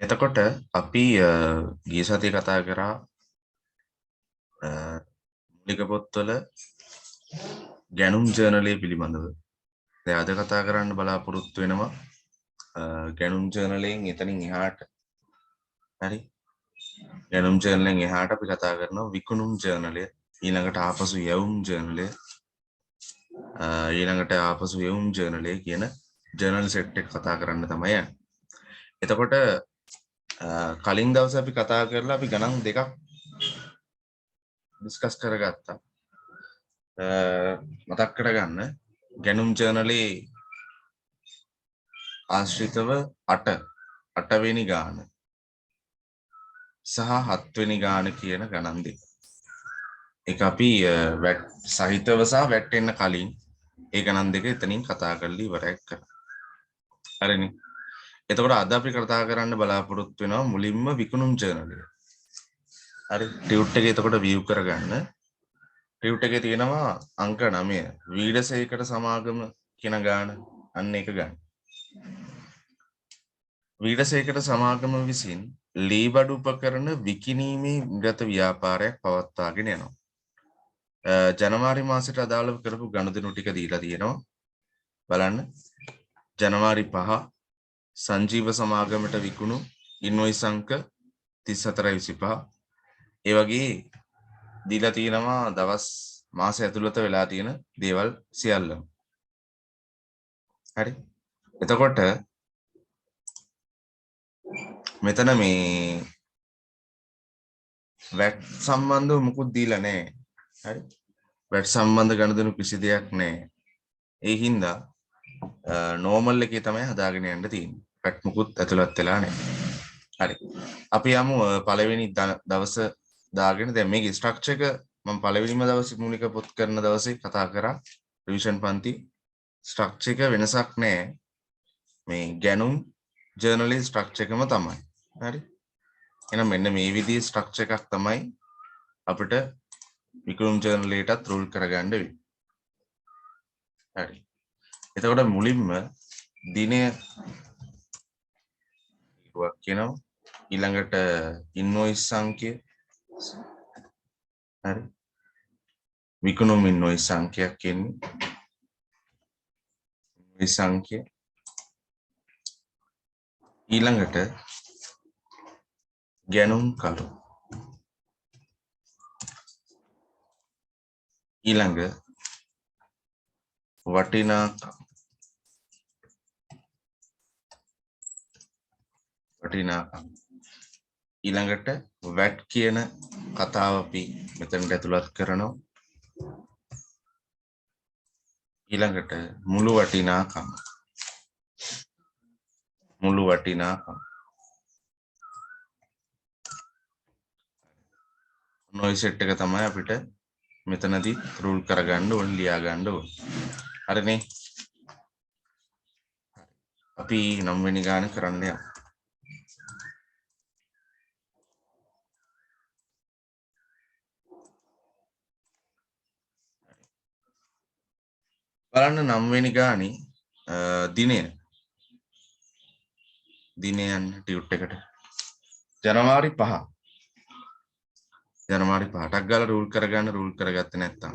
එතකොට අපි ගිය සතියේ කතා කරා මූලික පොත්වල ගැනුම් ජර්නලය පිළිබඳව. දැන් අද කතා කරන්න බලාපොරොත්තු වෙනවා ගැනුම් ජර්නලයෙන් එතනින් එහාට. හරි. ගැනුම් ජර්නලෙන් එහාට අපි කතා කරනවා විකුණුම් ජර්නලය, ඊළඟට ආපසු යැවුම් ජර්නලය, ඊළඟට ආපසු යැවුම් ජර්නලය කියන ජර්නල් සෙට් එක කතා කරන්න තමයි යන්නේ. එතකොට කලින් දවසේ අපි කතා කරලා අපි ගණන් දෙකක් ඩිස්කස් කරගත්තා. මතක් කරගන්න ගැනුම් ජර්නලේ ආශ්‍රිතව 8 වෙනි ගාන සහ 7 වෙනි ගාන කියන ගණන් දෙක. ඒක අපි වැට් සහිතව සහ වැටෙන්න කලින් ඒ ගණන් දෙක එතනින් කතා කරලා ඉවරයක් කරා. හරිනේ. එතකොට අද අපි කතා කරන්න බලාපොරොත්තු වෙනවා මුලින්ම විකුණුම් ජර්නලය. හරි. ටියුට් එකේ එතකොට view කරගන්න. ටියුට් එකේ තියෙනවා අංක 9 වීඩසේකට සමාගම කියන ගාන. අන්න ඒක ගන්න. වීඩසේකට සමාගම විසින් ලී බඩු උපකරණ විකිණීමේ නිරත ව්‍යාපාරයක් පවත්වාගෙන යනවා. ජනවාරි මාසයට අදාළව කරපු ගනුදෙනු ටික දීලා තියෙනවා. බලන්න. ජනවාරි 5 සංජීව සමාගමට විකුණු ඉන්වොයිස් අංක 34.25. ඒ වගේ දීලා තියෙනවා දවස් මාසය ඇතුළත වෙලා තියෙන දේවල් සියල්ලම. හරි. එතකොට මෙතන මේ වැට් සම්බන්ධව මුකුත් දීලා නැහැ. හරි. වැට් සම්බන්ධ ගණදෙනු කිසි දෙයක් නැහැ. ඒ හින්දා නෝමල් එකේ තමයි හදාගෙන යන්න තියෙන්නේ. වැට් මුකුත් ඇතුළත් වෙලා නැහැ. හරි. අපි යමු පළවෙනි දවස දාගෙන දැන් මේකේ ස්ට්‍රක්චර් එක මම පළවෙනිම දවසේ මූලික පොත් කරන දවසේ කතා කරා රිවිෂන් පන්ති ස්ට්‍රක්චර් එක වෙනසක් නැහැ. මේ ගැනුම් ජර්නලේ ස්ට්‍රක්චර් එකම තමයි. හරි. එහෙනම් මෙන්න මේ විදිහේ ස්ට්‍රක්චර් එකක් තමයි අපිට විකුණුම් ජර්නලයටත් රූල් කරගන්න වෙන්නේ. හරි. එතකොට මුලින්ම දිනය වක් කියනවා ඊළඟට ඉන්වොයිස් සංඛ්‍ය හරි විකුණුම් ඉන්වොයිස් සංඛ්‍යයක් කියන්නේ ඉන්වොයිස් සංඛ්‍ය ඊළඟට ගැනුම් කරු ඊළඟ වටිනාකම් ඊළඟට වැට් කියන කතාව අපි මෙතනට ඇතුළත් කරනවා ඊළඟට මුළු වටිනාකම් නොයි සෙට් එක තමයි අපිට මෙතනදී රූල් කරගන්න ඕන ලියා ගන්න ඕන. හරිනේ. අපි 9 වෙනි ගාන කරන්න යමු. බලන්න 9 වෙනි ගානේ දිනය යන ටියුට් එකට ජනවාරි 5 ජනවාරි 5ක් ගාලා රූල් කරගත්තේ නැත්තම්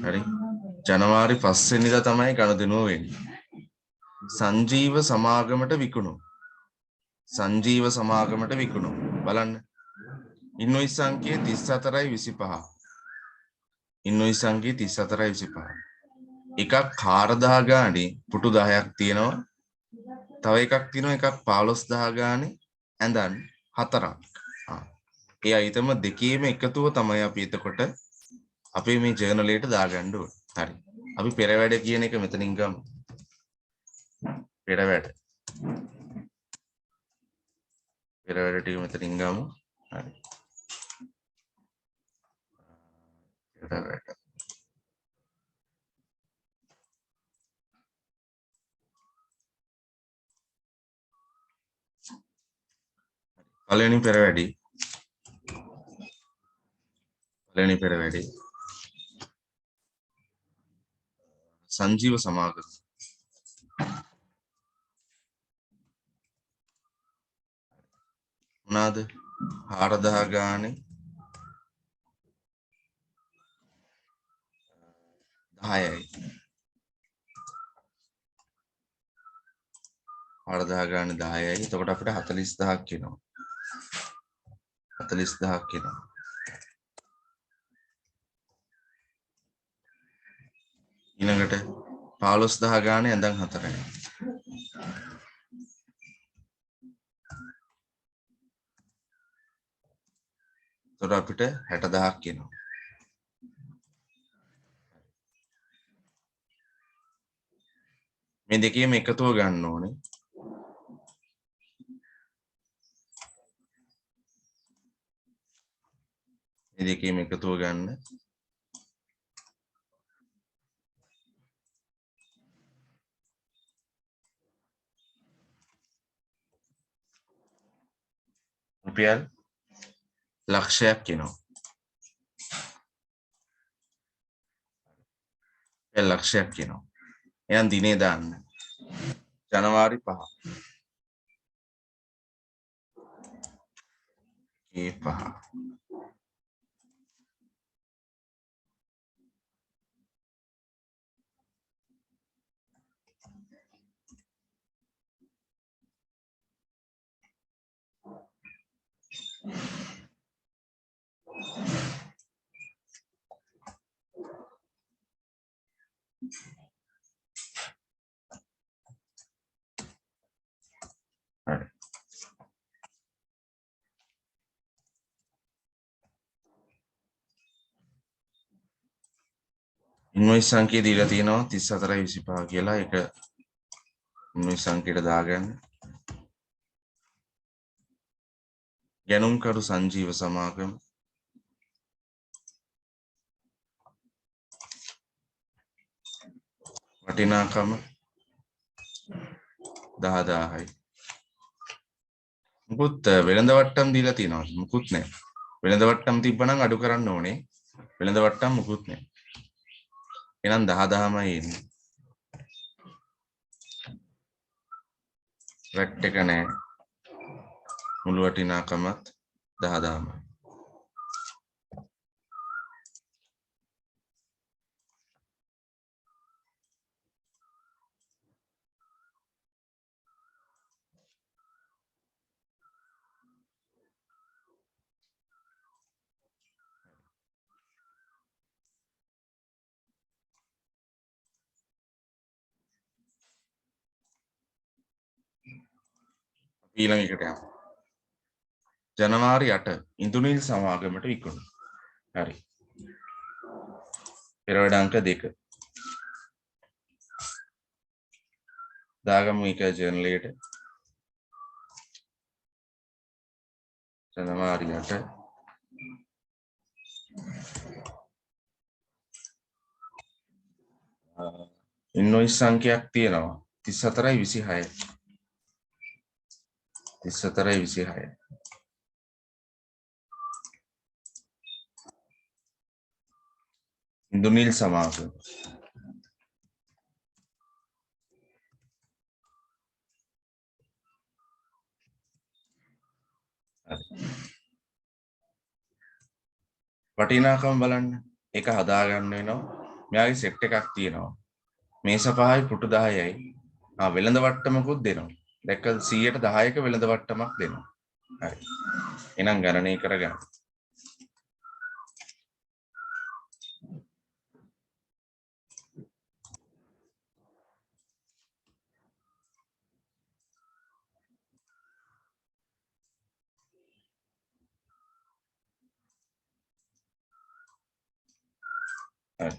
හරි ජනවාරි 5 වෙනිදා තමයි ගනුදෙනුව වෙන්නේ සංජීව සමාගමට විකුණු බලන්න ඉන්වොයිස් සංඛ්‍ය 34.25 ඉන්වොයිස් සංඛ්‍ය 34.25 එකක් 4000 ගානේ පුටු 10ක් තියෙනවා තව එකක් තියෙනවා එකක් 15000 ගානේ ඇඳන් 4ක් ඒ අයිටම දෙකේම එකතුව තමයි අපි එතකොට අපේ මේ ජර්නලයට දාගන්න ඕනේ. හරි. අපි පෙර වැඩ කියන එක මෙතනින් ගමු. පෙර වැඩ ටික මෙතනින් ගමු. හරි. පෙර වැඩ. පළවෙනි පෙර වැඩි සංජීව සමාගම මොනවාද 4000 ගානේ 10යි 4000 ගානේ 10යි එතකොට අපිට 40000ක් එනවා 40000ක් එනවා ඊළඟට 15000 ගානේ ඇඳන් 4යි එතකොට අපිට 60000ක් එනවා මේ දෙකේම එකතුව ගන්න ඕනේ මේ දෙකේම එකතුව ගන්න රුපියල් ලක්ෂයක් එනවා ලක්ෂයක් එනවා එහෙනම් දිනේ දාන්න ජනවාරි 5 ඒ 5 හරි ඉන්වොයිස් සංඛ්‍යා දීලා තියෙනවා 34යි 25 කියලා ඒක ඉන්වොයිස් සංඛ්‍යාවට දාගන්න ගැනුම්කරු සංජීව සමාගම වටිනාකම 10000යි මුකුත් වෙළඳ වට්ටම් දීලා තියෙනවා මුකුත් නැහැ වෙළඳ වට්ටම් තිබ්බනම් අඩු කරන්න ඕනේ වෙළඳ වට්ටම් මුකුත් නැහැ එහෙනම් 10000මයි එන්නේ වැට් එක නැහැ මුළු වටිනාකමත් 10000මයි ඊළඟ එකට යමු ජනවාරි 8 ඉන්දුනිල් සමාගමට විකුණු හරි පෙරවඩ අංක 2 දාගමු එක ජර්නලයට ජනවාරි 8 ඉන්වොයිස් සංඛ්‍යාවක් තියෙනවා 34යි 26 34යි 26 ඉන්දුනිල් සමාගම වටිනාකම බලන්න ඒක හදා ගන්න වෙනවා මෙයාගේ සෙට් එකක් තියෙනවා මේස 5යි පුටු 10යි වෙළඳ වට්ටමකුත් දෙනවා දැක්කද 100ට 10ක වෙළඳ වට්ටමක් දෙනවා හරි එහෙනම් ගණනය කරගන්න හරි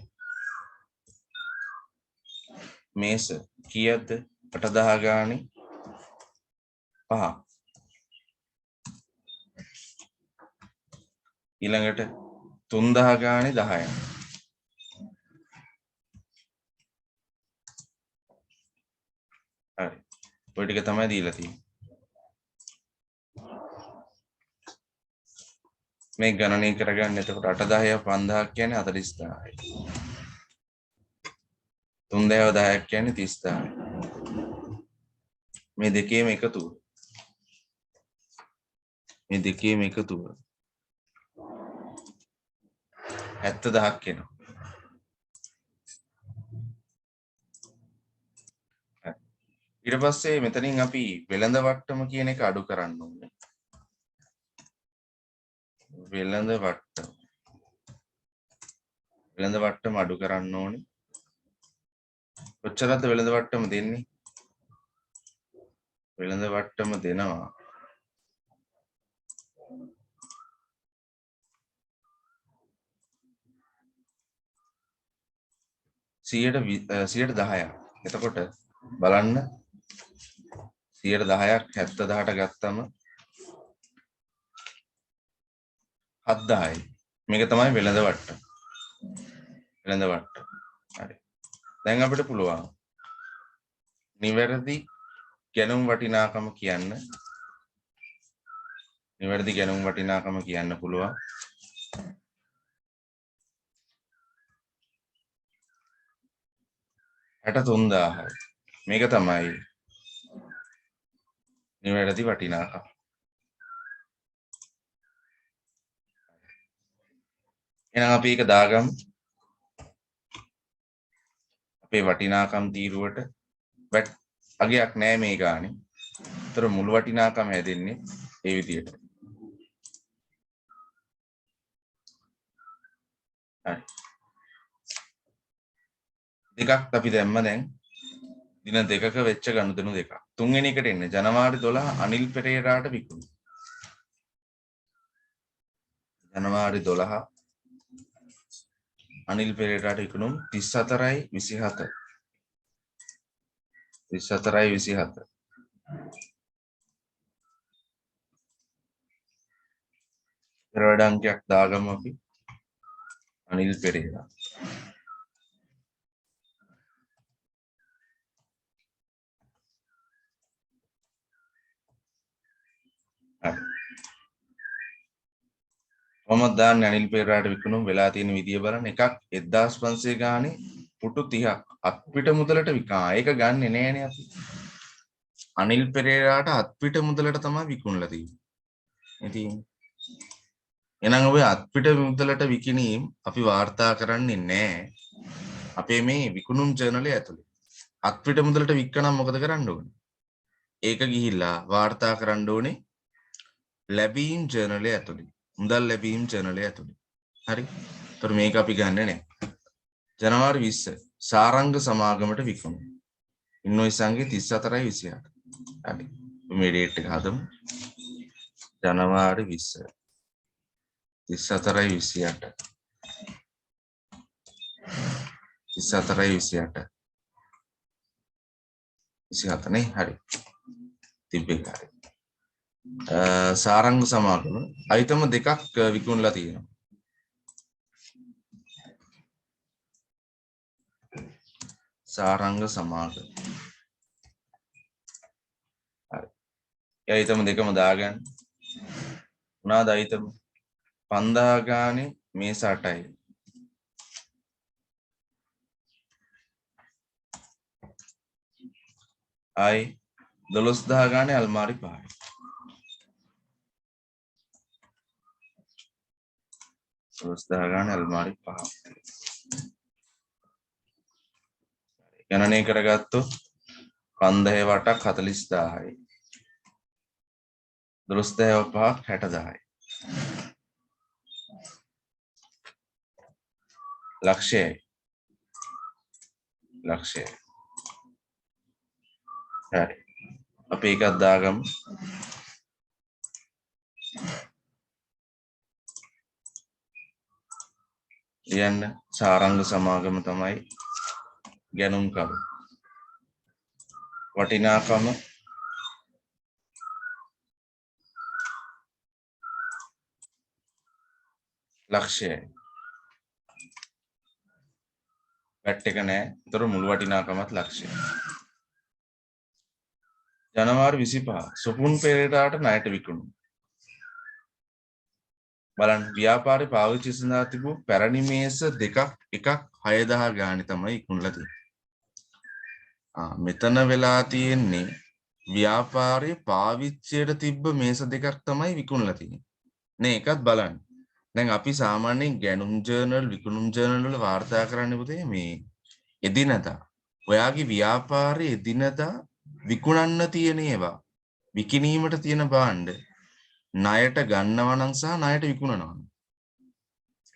මේස කීයද 8000 ගානේ 5 ඊළඟට 3000 ගානේ 10යි හරි ඔය ටික තමයි දීලා තියෙන්නේ මේ ගණනය කරගන්න එතකොට 8000 5000 කියන්නේ 40000යි 3000 10ක් කියන්නේ 30000යි මේ දෙකේම එකතු මේ දෙකේම එකතුව 70,000ක් එනවා. ඊට පස්සේ මෙතනින් අපි වෙළඳ වට්ටම කියන එක අඩු කරන්න ඕනේ. වෙළඳ වට්ටම අඩු කරන්න ඕනේ. කොච්චරද වෙළඳ වට්ටම දෙන්නේ? වෙළඳ වට්ටම දෙනවා 10%. එතකොට බලන්න 10%ක් 70,000ට ගත්තම 7,000යි. මේක තමයි වෙළඳ වට්ටම. හරි. දැන් අපිට පුළුවන් නිවැරදි ගැනුම් වටිනාකම කියන්න. නිවැරදි ගැනුම් වටිනාකම කියන්න පුළුවන්. ඇට 3,000යි. මේක තමයි නිවැරදි වටිනාකම. එහෙනම් අපි ඒක දාගමු. අපේ වටිනාකම් තීරුවට අගයක් නෑ මේ ගානේ. ඒතර මුළු වටිනාකම හැදෙන්නේ ඒ විදිහට. හරි. දෙකක් අපි දැම්ම දැන් දින දෙකක වෙච්ච ගනුදෙනු දෙකක්. තුන්වෙනි එකට එන්නේ ජනවාරි 12 අනිල් පෙරේරාට විකුණු. ජනවාරි 12 අනිල් පෙරේරාට විකුණුම් 34.27. 34.27. පෙරවඩ අංකයක් දාගමු අපි. අනිල් පෙරේරා. කොහොමද දාන්නේ අනිල් පෙරේරාට විකුණුම් වෙලා තියෙන විදිය බලන්න. එකක් 1500 ගානේ පුටු 30ක් අත්පිට මුදලට විකා. ඒක ගන්නෙ නෑනේ අපි. අනිල් පෙරේරාට අත්පිට මුදලට තමයි විකුණලා තියෙන්නේ. ඉතින් එහෙනම් ඔය අත්පිට මුදලට විකිණීම් අපි වාර්තා කරන්නේ නැහැ අපේ මේ විකුණුම් ජර්නලය ඇතුලේ. අත්පිට මුදලට වික්කනම් මොකද කරන්න ඕනේ? ඒක ගිහිල්ලා වාර්තා කරන්න ඕනේ ලැබීම් ජර්නලය ඇතුලේ. මුදල් ලැබීම් ජර්නලය ඇතුලේ. හරි? ඒතර මේක අපි ගන්නෙ නැහැ. ජනවාරි 20 සාරංග සමාගමට විකුණුම්. ඉන්වොයිස් අංකය 34.28. හරි. මේ ඩේට් එක හදමු. ජනවාරි 20 34.28. 34.28. 27 නේ. හරි. තිබ්බේ හරි. සාරංග සමාගම අයිටම දෙකක් විකුණලා තියෙනවා. සාරංග සමාගම. හරි. ඒ අයිටම දෙකම දාගන්න. මොනවාද අයිටම? 5000 ගානේ මේස 8යි. ආයි 12000 ගානේ අල්මාරි 5යි. ගානේ අල්මාරි 5ක්. ගණනය කරගත්තොත් 5000 වටක් 40000යි. 12000 5ක් 60000යි. ලක්ෂයයි. හරි. අපි එකක් දාගමු. ලියන්න සාරංග සමාගම තමයි ගැනුම් කරු. වටිනාකම ලක්ෂයයි. වැට් එක නෑ. ඒතර මුළු වටිනාකමත් ලක්ෂයයි. ජනවාරි 25 සුපුන් පෙරේරාට ණයට විකුණුම්. බලන්න ව්‍යාපාරේ පාවිච්චි සඳහා තිබූ පැරණි මේස දෙකක් එකක් 6000 ගානේ තමයි විකුණලා තියෙන්නේ. මෙතන වෙලා තියෙන්නේ ව්‍යාපාරයේ පාවිච්චියට තිබ්බ මේස දෙකක් තමයි විකුණලා තියෙන්නේ. නේ එකත් බලන්න. දැන් අපි සාමාන්‍යයෙන් ගැනුම් ජර්නල් විකුණුම් ජර්නල් වල වාර්තා කරන්න පුතේ මේ එදිනදා. ඔයාගේ ව්‍යාපාරයේ එදිනදා විකුණන්න තියෙන ඒවා විකිණීමට තියෙන භාණ්ඩ ණයට ගන්නවා නම් සහ ණයට විකුණනවා.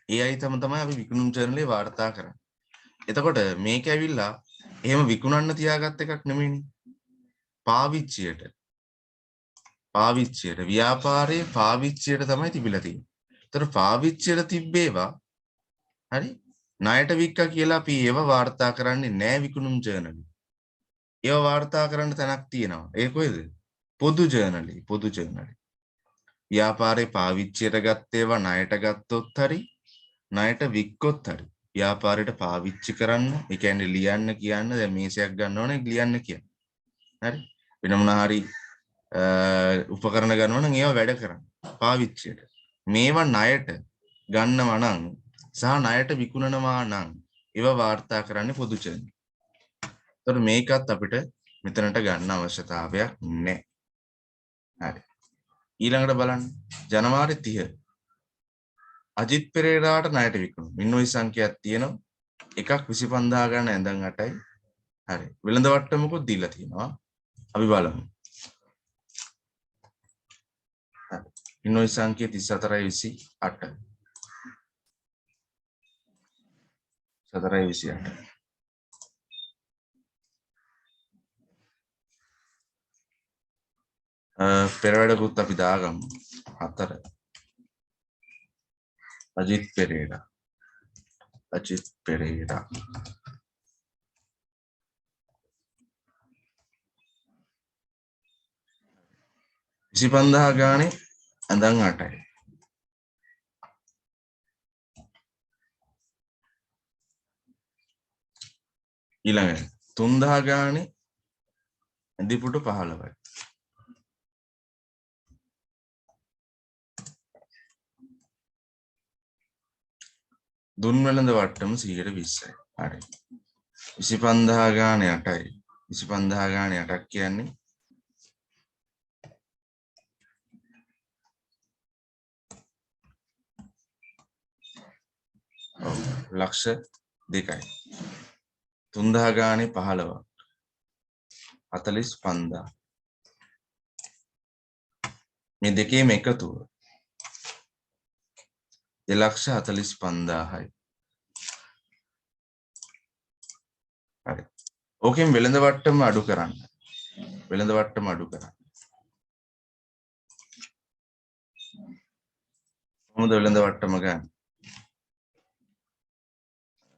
ඒ අයිතම තමයි අපි විකුණුම් ජර්නලේ වාර්තා කරන්නේ. එතකොට මේක ඇවිල්ලා එහෙම විකුණන්න තියාගත් එකක් නෙමෙයිනේ. පාවිච්චියට ව්‍යාපාරයේ පාවිච්චියට තමයි තිබිලා තියෙන්නේ. ඒතර පාවිච්චියට තිබ්බේවා හරි ණයට වික්කා කියලා අපි ඒව වාර්තා කරන්නේ නෑ විකුණුම් ජර්නලේ. ඒව වාර්තා කරන්න තැනක් තියෙනවා. ඒ කොහෙද? පොදු ජර්නලේ. ව්‍යාපාරේ පාවිච්චියට ගත්ත ඒවා ණයට ගත්තොත් හරි ණයට වික්කොත් හරි ව්‍යාපාරයට පාවිච්චි කරන්න ඒ කියන්නේ ලියන්න කියන්න දැන් මේසයක් ගන්න ඕනේ ලියන්න කියන්න. හරි වෙන මොනවා හරි උපකරණ ගන්නවා නම් ඒවා වැඩ කරන්න පාවිච්චියට. මේවා ණයට ගන්නවා නම් සහ ණයට විකුණනවා නම් ඒවා වාර්තා කරන්නේ පොදු ජර්නල්. ඒතකොට මේකත් අපිට මෙතනට ගන්න අවශ්‍යතාවයක් නැහැ. හරි. ඊළඟට බලන්න ජනවාරි 30 අජිත් පෙරේරාට ණයට විකුණුම් ඉන්වොයිස් සංඛ්‍යාවක් තියෙනවා. එකක් 25000 ගන්න ඇඳන් 8යි. හරි. වෙළඳ වට්ටමකුත් දීලා තියෙනවා. අපි බලමු. ඉන්වොයිස් සංඛ්‍යා 3428. 3428. පෙරවැඩකුත් අපි දාගමු. 4 අජිත් පෙරේරා 25000 ගානේ ඇඳන් 8යි. ඊළඟ 3000 ගානේ ඇඳිපුටු 15යි. දුන් වෙළඳ වට්ටම 120යි. හරි. 25000 ගානේ 8යි. 25000 ගානේ 8ක් කියන්නේ ලක්ෂ 2යි. 3000 ගානේ 15ක් 45000. මේ දෙකේම එකතුව 2,45,000යි. හරි. ඕකෙන් වෙළඳ වට්ටම අඩු කරන්න. කොහොමද වෙළඳ වට්ටම ගන්න?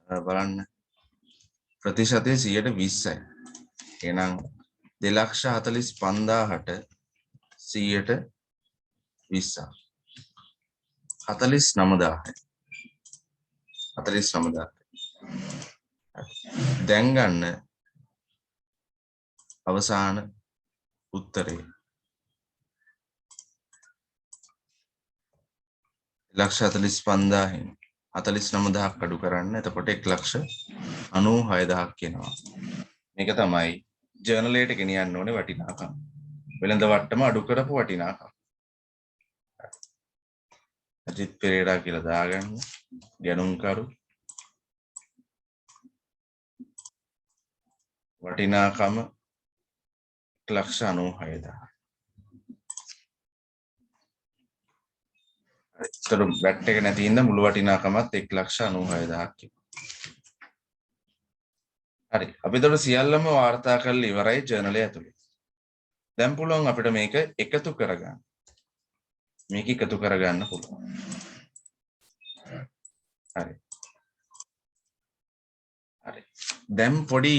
බලන්න. ප්‍රතිශතය 120යි. එහෙනම් 2,45,000ට 120ක් 49,000යි. 49,000. දැන් ගන්න අවසාන උත්තරේ 1,45,000න් 49,000ක් අඩු කරන්න. එතකොට 1,96,000ක් එනවා. මේක තමයි ජර්නලයට ගෙනියන්න ඕනේ වටිනාකම. වෙළඳ වට්ටම අඩු කරපු වටිනාකම. අජිත් පෙරේරා කියලා දාගන්න. ගැනුම්කරු වටිනාකම 1,96,000. ඒතර වැට් එක නැති ඉඳ මුළු වටිනාකමත් 1,96,000ක්. හරි. අපි ඒතර සියල්ලම වාර්තා කරලා ඉවරයි ජර්නලය ඇතුලේ. දැන් පුළුවන් අපිට මේක එකතු කරගන්න. පුළුවන්. හරි. දැන් පොඩි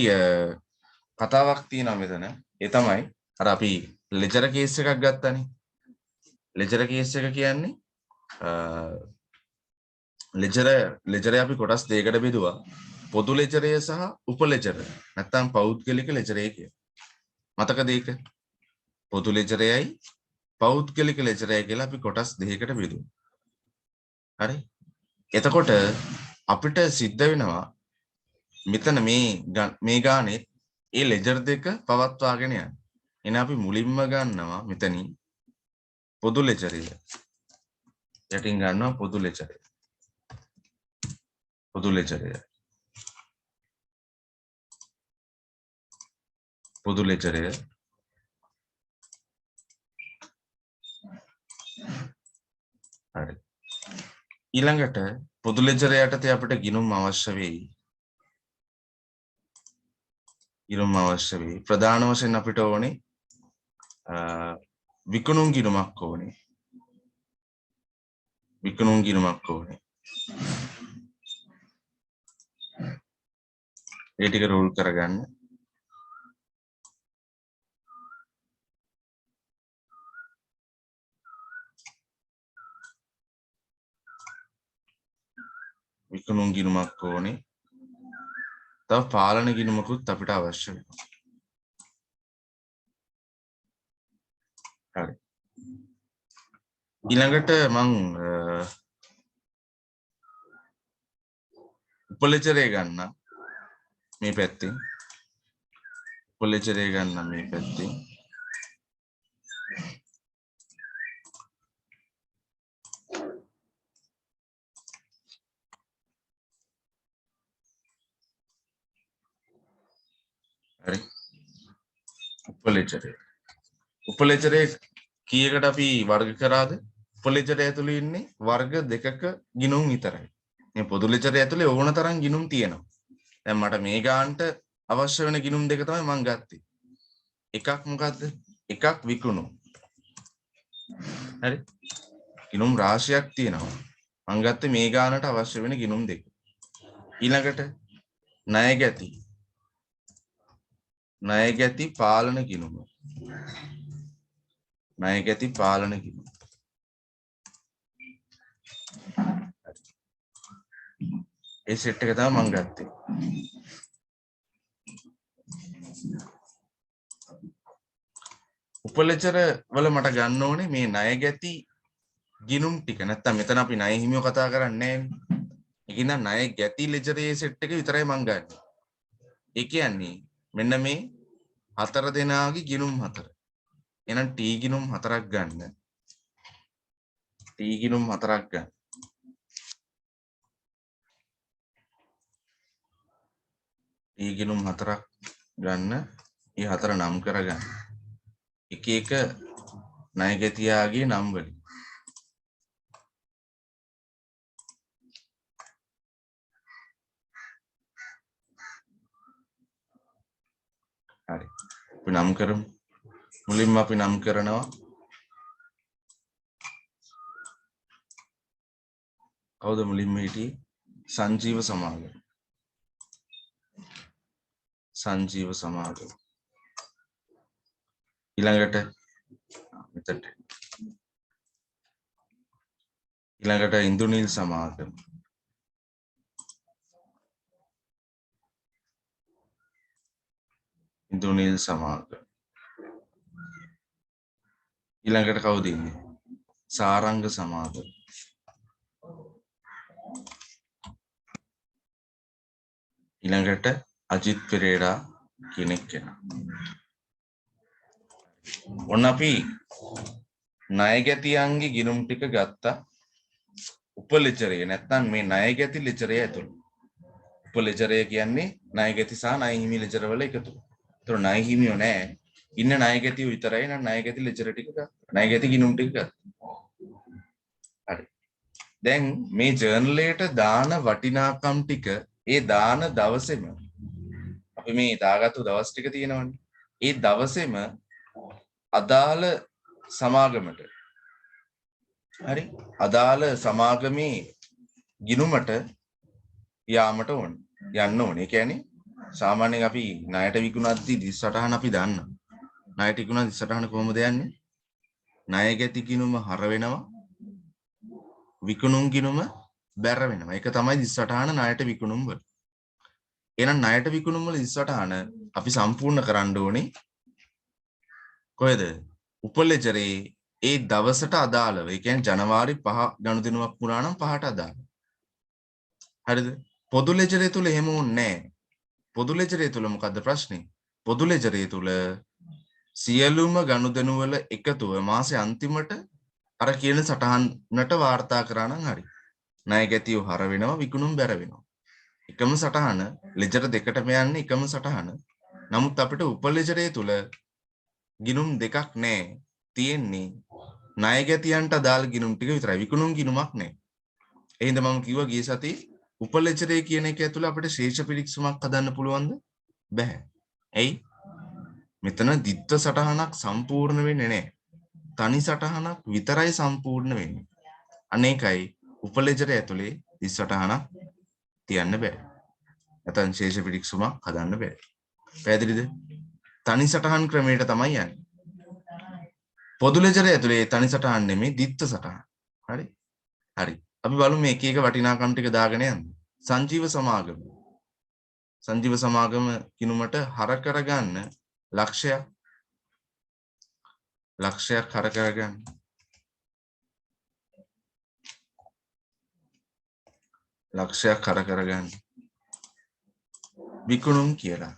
කතාවක් තියෙනවා මෙතන. ඒ තමයි අර අපි ලෙජර් කේස් එකක් ගත්තානේ. ලෙජර් කේස් එක කියන්නේ ලෙජරේ අපි කොටස් දෙකකට බෙදුවා. පොදු ලෙජරය සහ උප ලෙජර. නැත්නම් පෞද්ගලික ලෙජරය කියලා. මතකද ඒක? පොදු ලෙජරයයි පෞද්ගලික ලෙජරයයි කියලා අපි කොටස් දෙකකට බෙදුවා. හරි? එතකොට අපිට සිද්ධ වෙනවා මෙතන මේ ගානේ ඒ ලෙජර් දෙක පවත්වාගෙන යන්න. එන අපි මුලින්ම ගන්නවා මෙතනින් පොදු ලෙචරය. යටින් ගන්නවා පොදු ලෙචරය. පොදු ලෙචරය. පොදු ලෙචරය. හරි. ඊළඟට පොදු ලෙජරය යටතේ අපිට ගිණුම් අවශ්‍ය වෙයි. ගිණුම් අවශ්‍ය වෙයි. ප්‍රධාන වශයෙන් අපිට ඕනේ විකුණුම් ගිණුමක් ඕනේ. විකුණුම් ගිණුමක් ඕනේ. ඒ ටික රූල් කරගන්න. විකුණුම් ගිණුමක් ඕනේ. තව පාලන ගිණුමකුත් අපිට අවශ්‍ය වෙනවා. හරි. ඊළඟට මං උපලෙචරය ගන්න මේ පැත්තෙන්. උපලෙචරය ගන්න මේ පැත්තෙන්. හරි. උපලෙචරය. උපලෙචරය කීයකට අපි වර්ග කරාද? උපලෙචරය ඇතුළේ ඉන්නේ වර්ග දෙකක ගිණුම් විතරයි. මේ පොදු ලෙචරය ඇතුලේ ඕන තරම් ගිණුම් තියෙනවා. දැන් මට මේ ගානට අවශ්‍ය වෙන ගිණුම් දෙක තමයි මම ගත්තේ. එකක් මොකද්ද? එකක් විකුණුම්. හරි. ගිණුම් රාශියක් තියෙනවා. මම ගත්තේ මේ ගානට අවශ්‍ය වෙන ගිණුම් දෙක. ඊළඟට ණය ගැති. ණය ගැති පාලන ගිණුම. ණය ගැති පාලන ගිණුම. ඒ සෙට් එක තමයි මම ගත්තේ. උපලෙචර වල මට ගන්න ඕනේ මේ ණය ගැති ගිණුම් ටික. නැත්තම් මෙතන අපි ණය හිමියෝ කතා කරන්නේ නැහැ. ඒකින්ද ණය ගැති ලෙචරයේ සෙට් එක විතරයි මම ගන්න. ඒ කියන්නේ මෙන්න මේ හතර දෙනාගේ ගිණුම් හතර. එහෙනම් T ගිණුම් හතරක් ගන්න. T ගිණුම් හතරක් ගන්න. T ගිණුම් හතරක් ගන්න. මේ හතර නම් කරගන්න. එක එක ණය ගැතියාගේ නම් වලින්. හරි. අපි නම් කරමු. මුලින්ම අපි නම් කරනවා කවුද මුලින්ම හිටියේ? සංජීව සමාගම. සංජීව සමාගම. ඊළඟට මෙතනට. ඊළඟට ඉන්දුනිල් සමාගම. ඉන්දුනිල් සමාගම. ඊළඟට කවුද ඉන්නේ? සාරංග සමාගම. ඊළඟට අජිත් පෙරේරා කෙනෙක් කෙනා. ඔන්න අපි ණය ගැතියන්ගේ ගිණුම් ටික ගත්තා. උපලෙචරය නැත්නම් මේ ණය ගැති ලෙචරය ඇතුළේ. උපලෙචරය කියන්නේ ණය ගැති සහ ණය හිමි ලෙචර වල එකතුව. ඒතර ණය හිමියෝ නැහැ. ඉන්න ණය ගැතියෝ විතරයි. නම් ණය ගැති ලෙචර ටික ගත්තා. ණය ගැති ගිණුම් ටික ගත්තා. හරි. දැන් මේ ජර්නලයට දාන වටිනාකම් ටික ඒ දාන දවසේම අපි මේ දාගත්තු දවස් ටික තියෙනවනේ. ඒ දවසේම අදාළ සමාගමට හරි අදාළ සමාගමේ ගිණුමට යාමට ඕන යන්න ඕනේ. ඒ කියන්නේ සාමාන්‍යයෙන් අපි ණයට විකුණද්දී දිස්සටහන අපි දන්නවා. ණයට විකුණන දිස්සටහන කොහොමද යන්නේ? ණය ගැති ගිණුම හර වෙනවා. විකුණුම් ගිණුම බැර වෙනවා. ඒක තමයි දිස්සටහන ණයට විකුණුම් වල. එහෙනම් ණයට විකුණුම් වල දිස්සටහන අපි සම්පූර්ණ කරන්න ඕනේ කොහෙද? උපලෙජරේ ඒ දවසට අදාළව. ඒ කියන්නේ ජනවාරි 5 ගනුදෙනුවක් වුණා නම් 5ට අදාළව. හරිද? පොදු ලෙජරේ තුල එහෙම වුන්නේ නැහැ. පොදු ලෙජරේ තුල මොකද්ද ප්‍රශ්නේ? පොදු ලෙජරේ තුල සියලුම ගනුදෙනු වල එකතුව මාසේ අන්තිමට අර කියන සටහනට වාර්තා කරා නම් හරි. ණය ගැතියෝ හර වෙනවා විකුණුම් බැර වෙනවා. එකම සටහන ලෙජර් දෙකටම යන්නේ එකම සටහන. නමුත් අපිට උපලෙජරේ තුල ගිණුම් දෙකක් නැහැ. තියෙන්නේ ණය ගැතියන්ට අදාළ ගිණුම් ටික විතරයි. විකුණුම් ගිණුමක් නැහැ. ඒ හින්දා මම කිව්වා ගිය සතියේ උපලෙජරේ කියන එක ඇතුළේ අපිට ශේෂ පිරික්සමක් හදන්න පුළුවන්ද? බැහැ. ඇයි? මෙතන දිත්ත සටහනක් සම්පූර්ණ වෙන්නේ නැහැ. තනි සටහනක් විතරයි සම්පූර්ණ වෙන්නේ. අනේකයි උපලෙජරේ ඇතුලේ දිස් සටහනක් තියන්න බෑ. නැත්නම් ශේෂ පිරික්සමක් හදන්න බෑ. පැහැදිලිද? තනි සටහන් ක්‍රමයට තමයි යන්නේ. පොදු ලෙජරේ ඇතුලේ තනි සටහන් නෙමෙයි දිත්ත සටහන්. හරි? හරි. අපි බලමු මේ එක එක වටිනාකම් ටික දාගෙන යන්න. සංජීව සමාගම. සංජීව සමාගම කිනුමට හර කරගන්න ලක්ෂයක් හර කරගන්න. ලක්ෂයක් හර කරගන්න. විකුණුම් කියලා.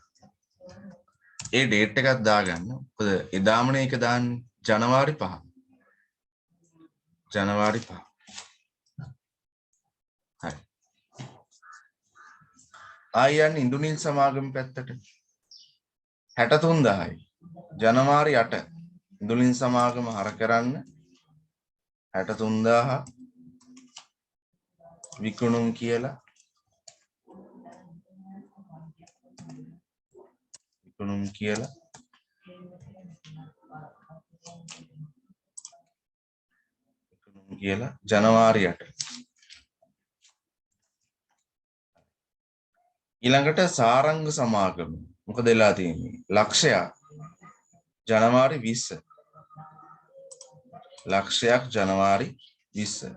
ඒ ඩේට් එකක් දාගන්න. මොකද එදාමනේ ඒක දාන්නේ ජනවාරි 5. ජනවාරි 5. හරි. ආයන් ඉන්දුනිල් සමාගම පැත්තට 63000යි. ජනවාරි 8 ඉන්දුනිල් සමාගම හර කරන්න 63000 විකුණුම් කියලා ජනවාරි 8 ඊළඟට සාරංග සමාගම මොකද වෙලා තියෙන්නේ ලක්ෂයක් ජනවාරි 20 ලක්ෂයක් ජනවාරි 20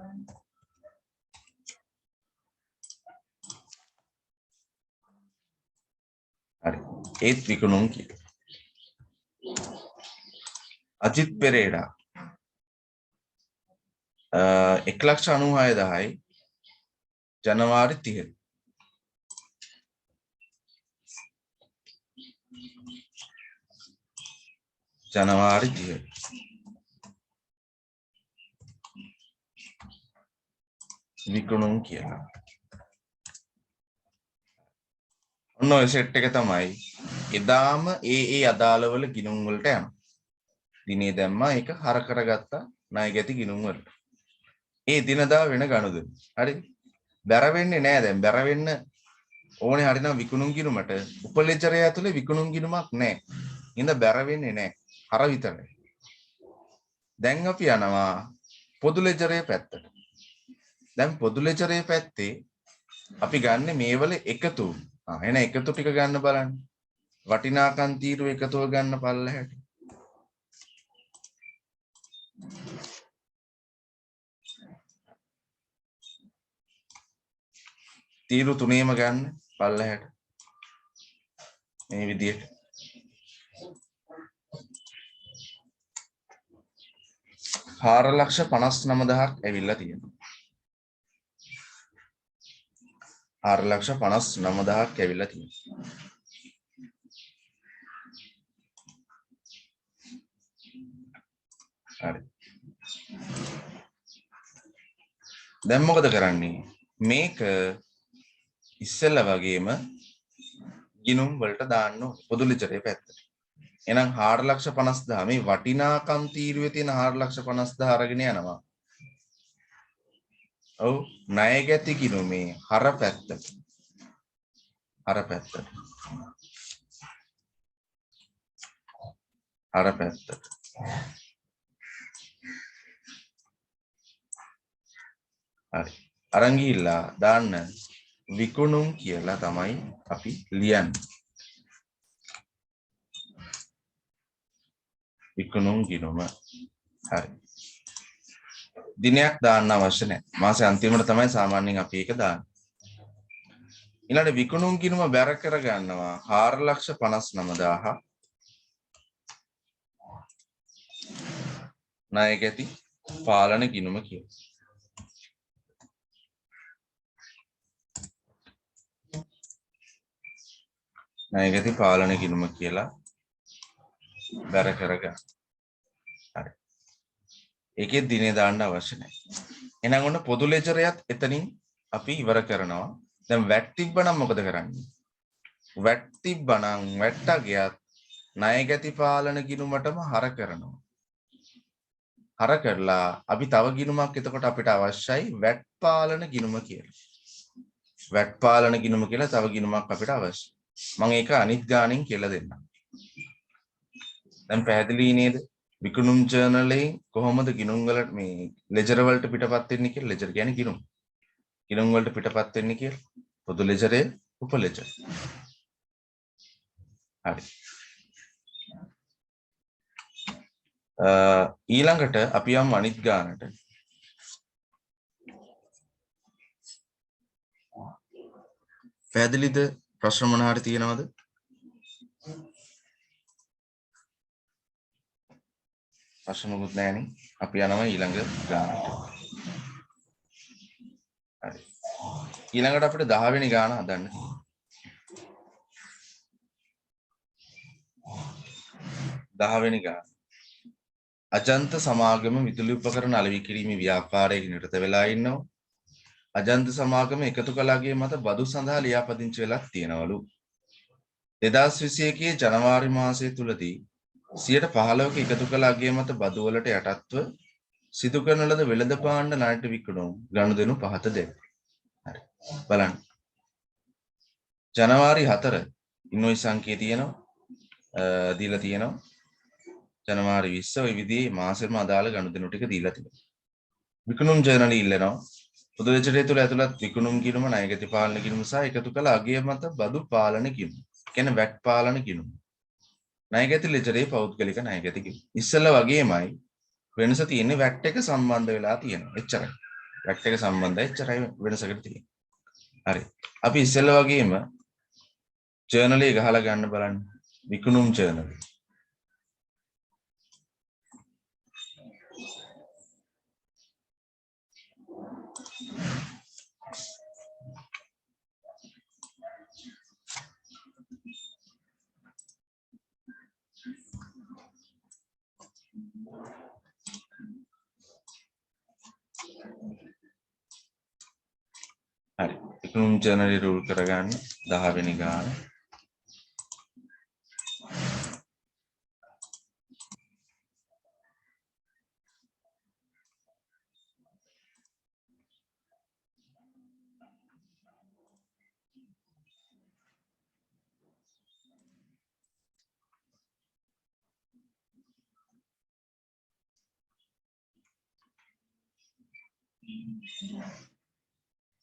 හරි ඒත් විකුණුම් කියලා අජිත් පෙරේරා 1,96,000යි ජනවාරි 30 ජනවාරි 30 විකුණුම් කියලා ඔන්න ඔය සෙට් එක තමයි එදාම ඒ අදාළවල ගිණුම් වලට යනවා දිනේ දැම්මා ඒක හර කරගත්තා ණය ගැති ගිණුම් වලට ඒ දිනදා වෙන ගනුදෙනු හරි බැර වෙන්නේ නැහැ දැන් බැර වෙන්න ඕනේ හරිනම් විකුණුම් ගිණුමට උපලෙජරය ඇතුලේ විකුණුම් ගිණුමක් නැහැ ඉඳ බැර වෙන්නේ නැහැ හර විතරයි දැන් අපි යනවා පොදු ලෙජරේ පැත්තට දැන් පොදු ලෙජරේ පැත්තේ අපි ගන්න මේවල එකතු එන එකතු ටික ගන්න බලන්න වටිනාකම් තීරුව එකතුව ගන්න පල්ලහැට තීරු තුනේම ගන්න පල්ලහැට මේ විදිහට 4,59,000ක් ඇවිල්ලා තියෙනවා 4,59,000ක් ඇවිල්ලා තියෙනවා හරි දැන් මොකද කරන්නේ මේක ඉස්සෙල්ලා වගේම ගිණුම් වලට දාන්න පොදු ලෙජරේ පැත්තට එහෙනම් 4,50,000 මේ වටිනාකම් තීරුවේ තියෙන 4,50,000 අරගෙන යනවා ඔව් ණය ගැති ගිණුමේ හර පැත්තට හරි අරන් ගිහිල්ලා දාන්න විකුණුම් කියලා තමයි අපි ලියන්නේ විකුණුම් ගිණුම හරි දිනයක් දාන්න අවශ්‍ය නැහැ මාසේ අන්තිමට තමයි සාමාන්‍යයෙන් අපි ඒක දාන්නේ ඊළඟ විකුණුම් ගිණුම බැර කර ගන්නවා 4,59,000 ණය ගැති පාලන ගිණුම කියලා ණය ගැති පාලන ගිණුම කියලා බැර කරගන්න. හරි. ඒකේ දිනේ දාන්න අවශ්‍ය නැහැ. එහෙනම් ඔන්න පොදු ලෙජරයත් එතනින් අපි ඉවර කරනවා. දැන් වැට් තිබ්බනම් මොකද කරන්නේ? වැට් තිබ්බනම් වැට්ට ගියත් ණය ගැති පාලන ගිණුමටම හර කරනවා. හර කරලා අපි තව ගිණුමක් එතකොට අපිට අවශ්‍යයි වැට් පාලන ගිණුම කියලා. වැට් පාලන ගිණුම කියලා තව ගිණුමක් අපිට අවශ්‍යයි. මම ඒක අනිත් ගානින් කියලා දෙන්නම්. දැන් පැහැදිලි නේද? විකුණුම් ජර්නලේ කොහොමද ගිණුම් වලට මේ ලෙජර් වලට පිටපත් වෙන්නේ කියලා. ලෙජර් කියන්නේ ගිණුම්. ගිණුම් වලට පිටපත් වෙන්නේ කියලා. පොදු ලෙජරේ උප ලෙජර්. හරි. ඊළඟට අපි යමු අනිත් ගානට. පැහැදිලිද? ප්‍රශ්න මොන හරි තියෙනවද? ප්‍රශ්න මොකුත් නැහැනේ. අපි යනවා ඊළඟ ගානට. හරි. ඊළඟට අපිට 10 වෙනි ගාන හදන්න. 10 වෙනි ගාන. අජන්ත සමාගම විදුලි උපකරණ අලෙවි කිරීමේ ව්‍යාපාරයක නිරත වෙලා ඉන්නවා. අජන්ත සමාගම එකතු කළාගේ මත බදු සඳහා ලියාපදිංචි වෙලා තියෙනවලු. 2021 ජනවාරි මාසය තුලදී 15%ක එකතු කළ අගය මත බදු වලට යටත්ව සිදු කරන ලද වෙළඳ භාණ්ඩ ණයට විකුණුම් ගනුදෙනු පහත දැක්වේ. හරි. බලන්න. ජනවාරි 4 ඉන්වොයිස් අංකය තියෙනවා. දීලා තියෙනවා. ජනවාරි 20 ඔය විදිහේ මාසෙම අදාළ ගනුදෙනු ටික දීලා තියෙනවා. විකුණුම් ජර්නලය ඉල්ලනවා. පොදු ලෙජරය තුළ ඇතුළත් විකුණුම් ගිණුම ණයගැති පාලන ගිණුම සහ එකතු කළ අගය මත බදු පාලන ගිණුම. කියන්නේ වැට් පාලන ගිණුම. ණයගැති ලෙජරේ පෞද්ගලික ණයගැති ගිණුම. ඉස්සෙල්ලා වගේමයි වෙනස තියෙන්නේ වැට් එක සම්බන්ධ වෙලා තියෙනවා. එච්චරයි. වැට් එක සම්බන්ධයි එච්චරයි වෙනසකට තියෙන්නේ. හරි. අපි ඉස්සෙල්ලා වගේම ජර්නලේ ගහලා ගන්න බලන්න. විකුණුම් ජර්නල්. හරි. විකුණුම් ජර්නලේ රූල් කරගන්න 10 වෙනි ගාන.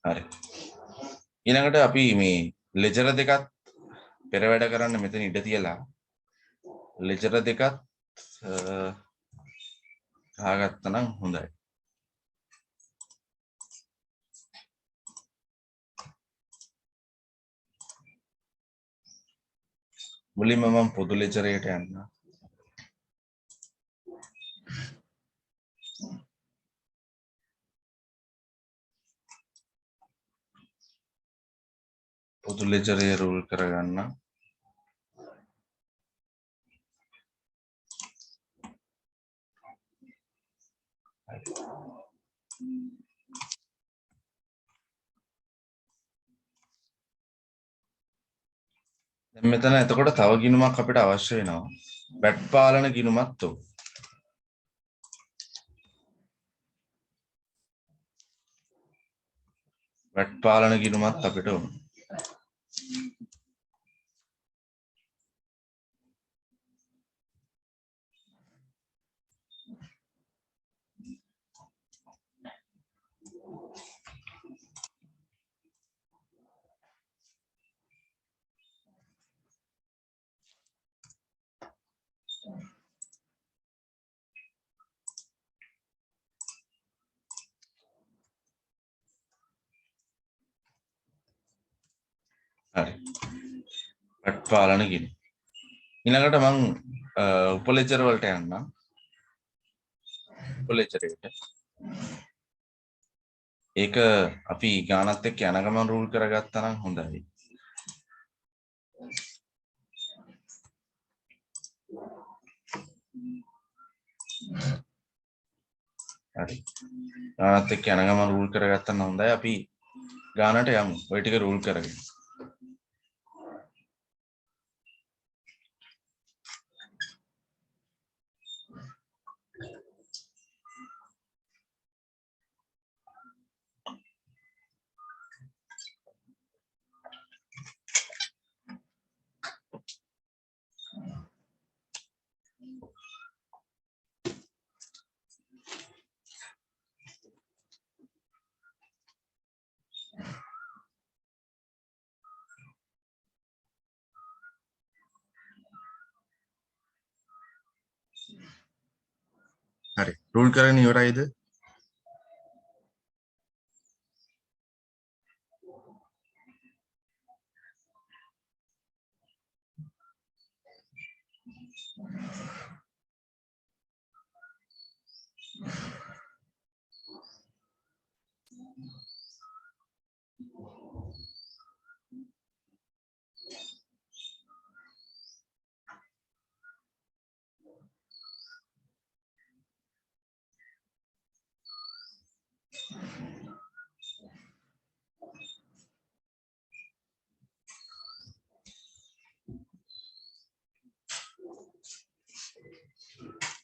හරි. ඊළඟට අපි මේ ලෙජර් දෙකත් පෙර වැඩ කරන්න මෙතන ඉඩ තියලා ලෙජර් දෙකත් ගහගත්තා නම් හොඳයි. මුලින්ම මම පොදු ලෙජරයට යන්න. පොදු ලෙජරය රූල් කරගන්න. දැන් මෙතන එතකොට තව ගිණුමක් අපිට අවශ්‍ය වෙනවා. වැට් පාලන ගිණුමත් උ. වැට් පාලන ගිණුමත් අපිට උ. හරි. වැට් පාලන ගිණුම. ඊළඟට මම උප ලෙජර් වලට යන්න. උප ලෙජරේට. ඒක අපි ගානත් එක්ක යන ගමන් රූල් කරගත්තා නම් හොඳයි. හරි. ගානත් එක්ක යන ගමන් රූල් කරගත්තා නම් හොඳයි. අපි ගානට යමු. ওই ටික රූල් කරගෙන. හරි. රූල් කරගෙන ඉවරයිද?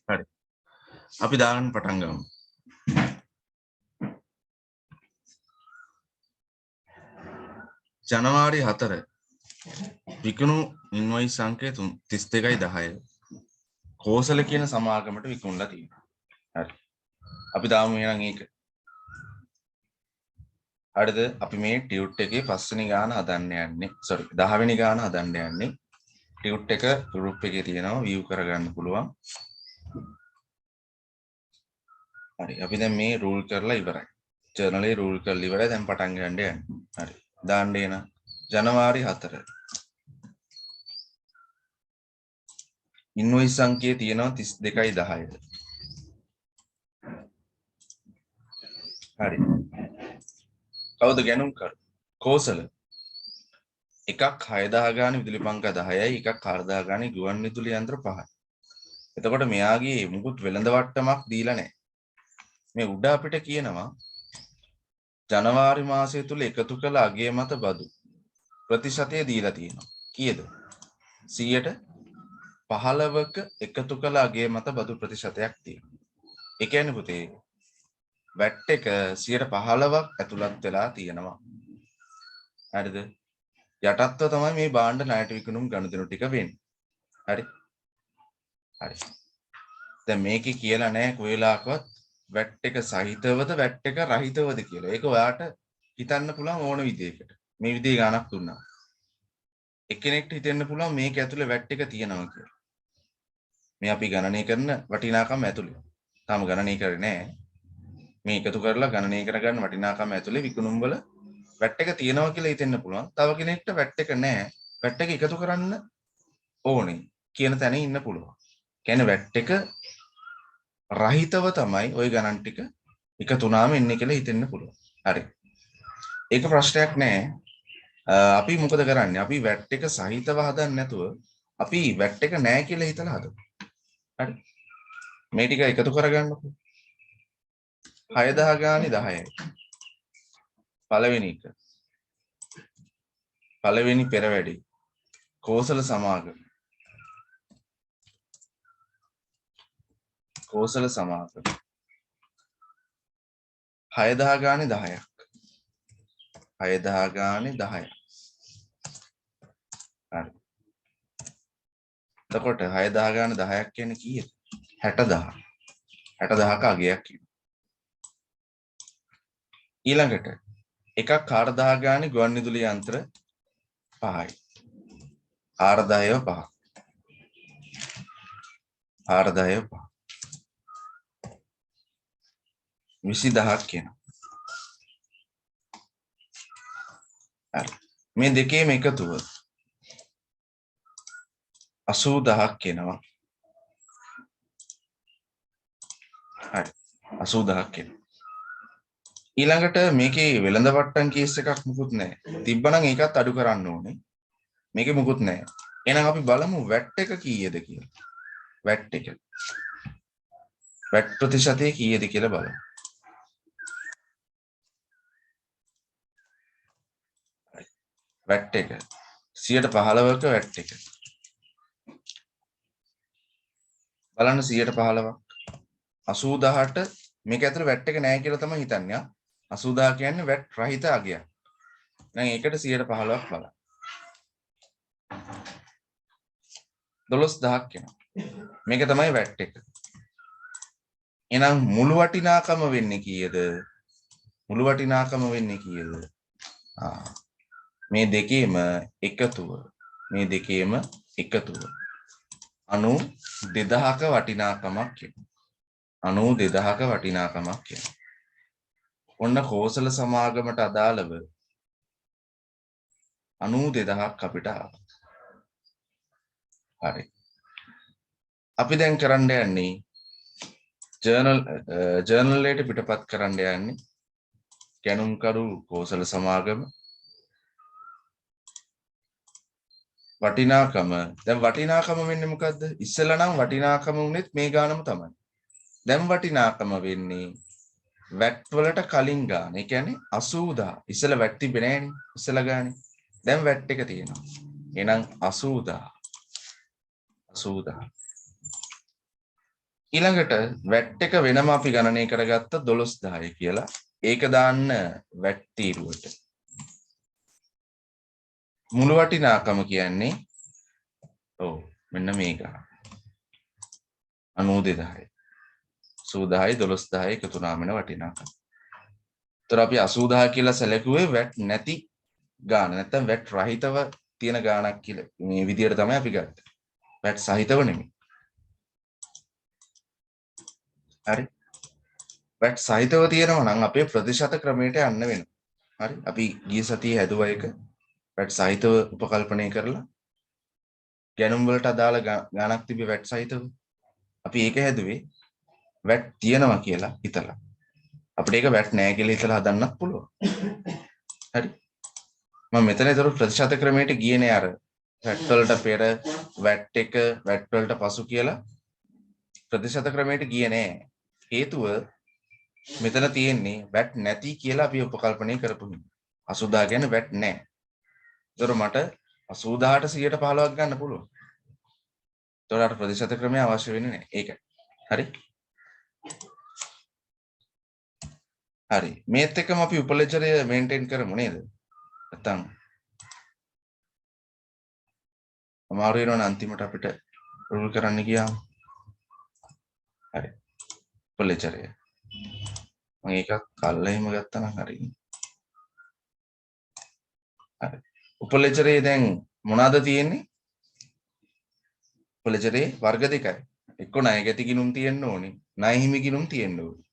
හරි. අපි දාන්න පටන් ගමු. ජනවාරි 4 විකුණු ඉන්වොයිස් සංඛ්‍යා 32.10 කෝසල කියන සමාගමට විකුණලා තියෙනවා. හරි. අපි දාමු එහෙනම් ඒක. හරිද? අපි මේ ටියුට් එකේ 5 වෙනි ගාන හදන්න යන්නේ. 10 වෙනි ගාන හදන්න යන්නේ. ටියුට් එක ගෲප් එකේ තියෙනවා view කරගන්න පුළුවන්. හරි. අපි දැන් මේ රූල් කරලා ඉවරයි. ජර්නලේ රූල් කරලා ඉවරයි. දැන් පටන් ගන්න යන්නේ. හරි. දාන්න එන ජනවාරි 4 ඉන්වොයිස් සංඛ්‍යා තියෙනවා 32.10. හරි. කවුද ගැනුම් කරු? කෝසල. එකක් 6000 ගානේ විදුලි පංක 10යි, එකක් 4000 ගානේ ගුවන් විදුලි යන්ත්‍ර 5යි. එතකොට මෙයාගේ මුකුත් වෙළඳ වට්ටමක් දීලා නැහැ. මේ උඩ අපිට කියනවා ජනවාරි මාසය තුල එකතු කළ අගය මත බදු ප්‍රතිශතය දීලා තියෙනවා. කීයද? 15%ක එකතු කළ අගය මත බදු ප්‍රතිශතයක් තියෙනවා. ඒ කියන්නේ පුතේ වැට් එක 15%ක් ඇතුළත් වෙලා තියෙනවා. හරිද? යටත්ව තමයි මේ භාණ්ඩ ණයට විකුණුම් ගනුදෙනු ටික වෙන්නේ. හරි. හරි. දැන් මේකේ කියලා නැහැ කොහෙලාකවත් වැට් එක සහිතවද වැට් එක රහිතවද කියලා. ඒක ඔයාට හිතන්න පුළුවන් ඕන විදිහකට. මේ විදිහේ ගණක් දුන්නා. එක්කෙනෙක්ට හිතෙන්න පුළුවන් මේක ඇතුලේ වැට් එක තියෙනවා කියලා. මේ අපි ගණනය කරන වටිනාකම් ඇතුලේ. තාම ගණනය කරේ නැහැ. මේ එකතු කරලා ගණනය කරගන්න වටිනාකම් ඇතුලේ විකුණුම් වල වැට් එක තියෙනවා කියලා හිතෙන්න පුළුවන්. තව කෙනෙක්ට වැට් එක නැහැ. වැට් එක එකතු කරන්න ඕනේ කියන තැන ඉන්න පුළුවන්. කියන්නේ වැට් එක රහිතව තමයි ওই ගණන් ටික එකතු වුණාම එන්නේ කියලා හිතෙන්න පුළුවන්. හරි. ඒක ප්‍රශ්නයක් නෑ. අපි මොකද කරන්නේ? අපි වැට් එක සහිතව හදන්නේ නැතුව අපි වැට් එක නෑ කියලා හිතලා හදමු. හරි. මේ ටික එකතු කරගන්නකො. 6000 ගානේ 10යි. පළවෙනි එක. පළවෙනි පෙරවැඩි. කෝසල සමාගම. කෝසල සමාගම. 6000 ගානේ 10ක්. 6000 ගානේ 10ක්. හරි. එතකොට 6000 ගානේ 10ක් කියන්නේ කීයද? 60000. 60000ක අගයක් කියනවා. ඊළඟට එකක් 4000 ගානේ ගුවන් විදුලි යන්ත්‍ර 5යි. 4000 5. 4000 5. 20000ක් කියනවා. හරි. මේ දෙකේම එකතුව 80000ක් කියනවා. හරි. 80000ක් කියනවා. ඊළඟට මේකේ වෙළඳ වට්ටම් කේස් එකක් මුකුත් නැහැ. තිබ්බනම් ඒකත් අඩු කරන්න ඕනේ. මේකේ මුකුත් නැහැ. එහෙනම් අපි බලමු වැට් එක කීයද කියලා. වැට් එක. වැට් ප්‍රතිශතය කීයද කියලා බලමු. වැට් එක 115ක වැට් එක බලන්න 115ක් 80000ට මේක ඇතුළේ වැට් එක නැහැ කියලා තමයි හිතන්නේ. 80000 කියන්නේ වැට් රහිත අගයක්. දැන් ඒකට 115ක් බලන්න. 12000ක් එනවා. මේක තමයි වැට් එක. එහෙනම් මුළු වටිනාකම වෙන්නේ කීයද? මුළු වටිනාකම වෙන්නේ කීයද? මේ දෙකේම එකතුව. මේ දෙකේම එකතුව 92000ක වටිනාකමක් එනවා. 92000ක වටිනාකමක් එනවා. ඔන්න කෝසල සමාගමට අදාළව 92000ක් අපිට ආවා. හරි. අපි දැන් කරන්න යන්නේ ජර්නල් එකට පිටපත් කරන්න යන්නේ ගැනුම්කරු කෝසල සමාගම වටිනාකම. දැන් වටිනාකම වෙන්නේ මොකද්ද? ඉස්සෙල්ලා නම් වටිනාකම උනේත් මේ ගානම තමයි. දැන් වටිනාකම වෙන්නේ වැට් වලට කලින් ගාන. ඒ කියන්නේ 80000. ඉස්සෙල්ලා වැට් තිබ්බේ නෑනේ. ඉස්සෙල්ලා ගානේ. දැන් වැට් එක තියෙනවා. එහෙනම් 80000. 80000. ඊළඟට වැට් එක වෙනම අපි ගණනය කරගත්ත 12000 කියලා. ඒක දාන්න වැට් තීරුවට. මුළු වටිනාකම කියන්නේ ඔව් මෙන්න මේක. 92000. 80000යි 12000යි එකතු වුණාම වෙන වටිනාකම. ඒතර අපි 80000 කියලා සැලකුවේ වැට් නැති ගාන. නැත්තම් වැට් රහිතව තියෙන ගානක් කියලා. මේ විදියට තමයි අපි ගත්තේ. වැට් සහිතව නෙමෙයි. හරි. වැට් සහිතව තියෙනවා නම් අපේ ප්‍රතිශත ක්‍රමයට යන්න වෙනවා. හරි. අපි ගිය සතියේ හැදුවා එක වැට් සහිතව උපකල්පනය කරලා ගැනුම් වලට අදාළ ගානක් තිබේ වැට් සහිතව. අපි ඒක හැදුවේ වැට් තියෙනවා කියලා හිතලා. අපිට ඒක වැට් නැහැ කියලා හිතලා හදන්නත් පුළුවන්. හරි. මම මෙතන ඒතර ප්‍රතිශත ක්‍රමයට ගියේ නෑ අර වැට් වලට පෙර වැට් එක වැට් වලට පසු කියලා ප්‍රතිශත ක්‍රමයට ගියේ නෑ. හේතුව මෙතන තියෙන්නේ වැට් නැති කියලා අපි උපකල්පනය කරපු හින්දා. 80000 කියන්නේ වැට් නැහැ. ඒතර මට 80000ට 115ක් ගන්න පුළුවන්. ඒතර අර ප්‍රතිශත ක්‍රමය අවශ්‍ය වෙන්නේ නැහැ. ඒකයි. හරි. හරි. මේත් එක්කම අපි උපලෙජරය මේන්ටේන් කරමු නේද? නැත්තම් අමාරු වෙනවනේ අන්තිමට අපිට රූල් කරන්න ගියාම. හරි. උපලෙජරය. මම ඒක කල්ලා එහෙම ගත්තා නම් හරියි. හරි. උපලෙජරේ දැන් මොනවාද තියෙන්නේ? උපලෙජරේ වර්ග දෙකයි. එක්ක ණය ගැති ගිණුම් තියෙන්න ඕනේ. ණය හිමි ගිණුම් තියෙන්න ඕනේ.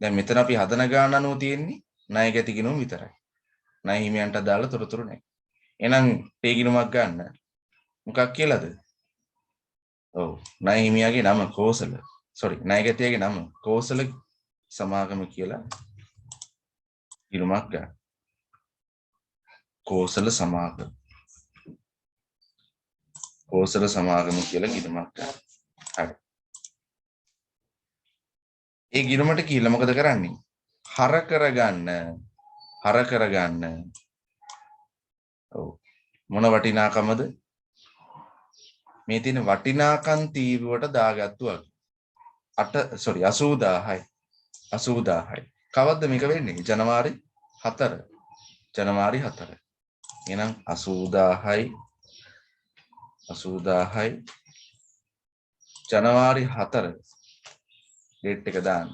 දැන් මෙතන අපි හදන ගාන අනුව තියෙන්නේ ණය ගැති ගිණුම් විතරයි. ණය හිමියන්ට අදාළ තොරතුරු නැහැ. එහෙනම් තේ ගිණුමක් ගන්න. මොකක් කියලාද? ඔව්. ණය හිමියාගේ නම කෝසල. ණය ගැතියාගේ නම කෝසල සමාගම කියලා ගිණුමක් ගන්න. කෝසල සමාගම. කෝසල සමාගම කියලා ගිණුමක් ගන්න. හරි. ඒ ගිණුමට කියලා මොකද කරන්නේ? හර කරගන්න. ඔව්. මොන වටිනාකමද? මේ තියෙන වටිනාකම් තීරුවට දාගත්තු වගේ. 80000යි. 80000යි. කවද්ද මේක වෙන්නේ? ජනවාරි 4. ජනවාරි 4. එහෙනම් 80000යි ජනවාරි 4 ඩේට් එක දාන්න.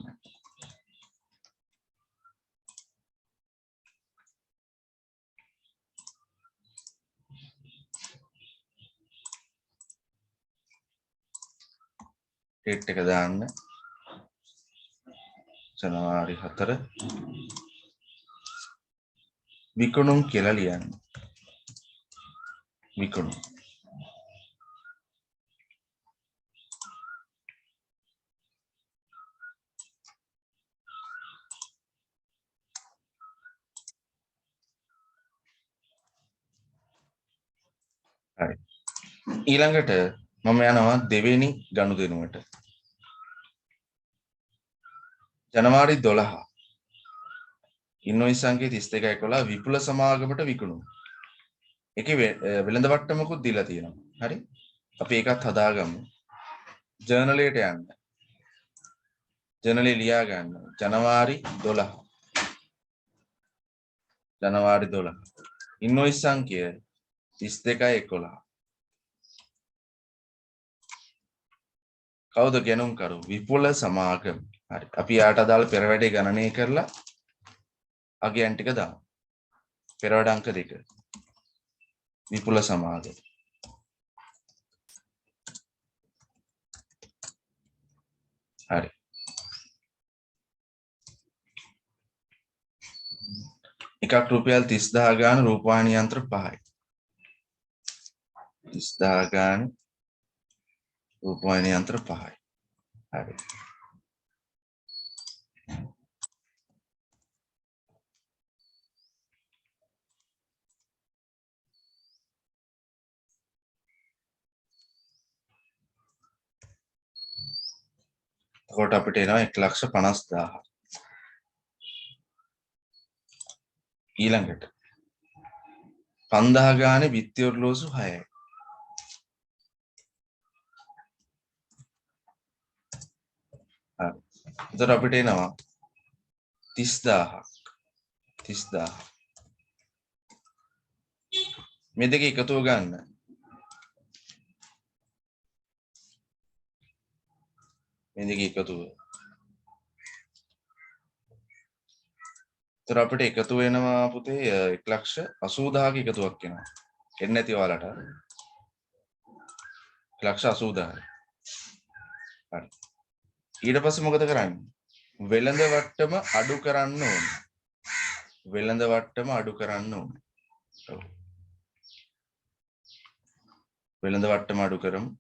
ඩේට් එක දාන්න. ජනවාරි 4 විකුණුම් කියලා ලියන්න. විකුණුම්. හරි. ඊළඟට මම යනවා දෙවෙනි ගනුදෙනුවට. ජනවාරි 12 ඉන්වොයිස් සංඛ්‍යා 3211 විපුල සමාගමට විකුණුම්. ඒකේ වෙළඳ වට්ටමකුත් දීලා තියෙනවා. හරි. අපි ඒකත් හදාගමු. ජර්නල් එකට යන්න. ජර්නලේ ලියා ගන්න. ජනවාරි 12. ජනවාරි 12. ඉන්වොයිස් සංඛ්‍ය 3211. කවුද ගෙනුම් කරු? විපුල සමාගම. හරි. අපි යාට අදාළ පෙරවැඩේ ගණනය කරලා අගයන් ටික දාමු. පෙරවැඩ අංක 2. විපුල සමාගම. හරි. එකක් රුපියල් 30000 ගාන රූපවාහිනී යන්ත්‍ර 5යි. 30000 ගාන රූපවාහිනී යන්ත්‍ර 5යි. හරි. එතකොට අපිට එනවා 1,50,000. ඊළඟට 5000 ගානේ විත්ති ඔරලෝසු 6යි. හරි. එතකොට අපිට එනවා 30000ක්. 30000. මේ දෙක එකතුව ගන්න. මේ දෙක එකතුව. එතකොට අපිට එකතු වෙනවා පුතේ 1,80,000ක එකතුවක් වෙනවා. එන්නේ නැති ඔයාලට. 1,80,000. හරි. ඊට පස්සේ මොකද කරන්නේ? වෙළඳ වට්ටම අඩු කරන්න ඕනේ. වෙළඳ වට්ටම අඩු කරන්න ඕනේ. ඔව්. වෙළඳ වට්ටම අඩු කරමු.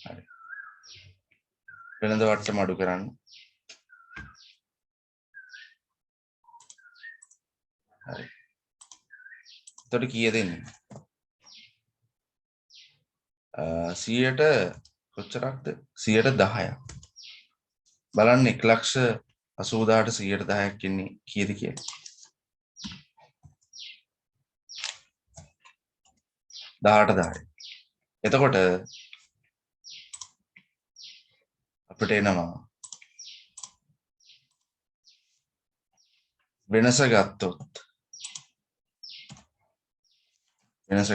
හරි. වෙළඳ වට්ටම අඩු කරන්න. හරි. එතකොට කීයද එන්නේ? 100ට කොච්චරක්ද? 10%ක්. බලන්න 1,80,000ට 10%ක් ඉන්නේ කීයද කියලා. 18,000. එතකොට අපිට එනවා වෙනස ගත්තොත් වෙනස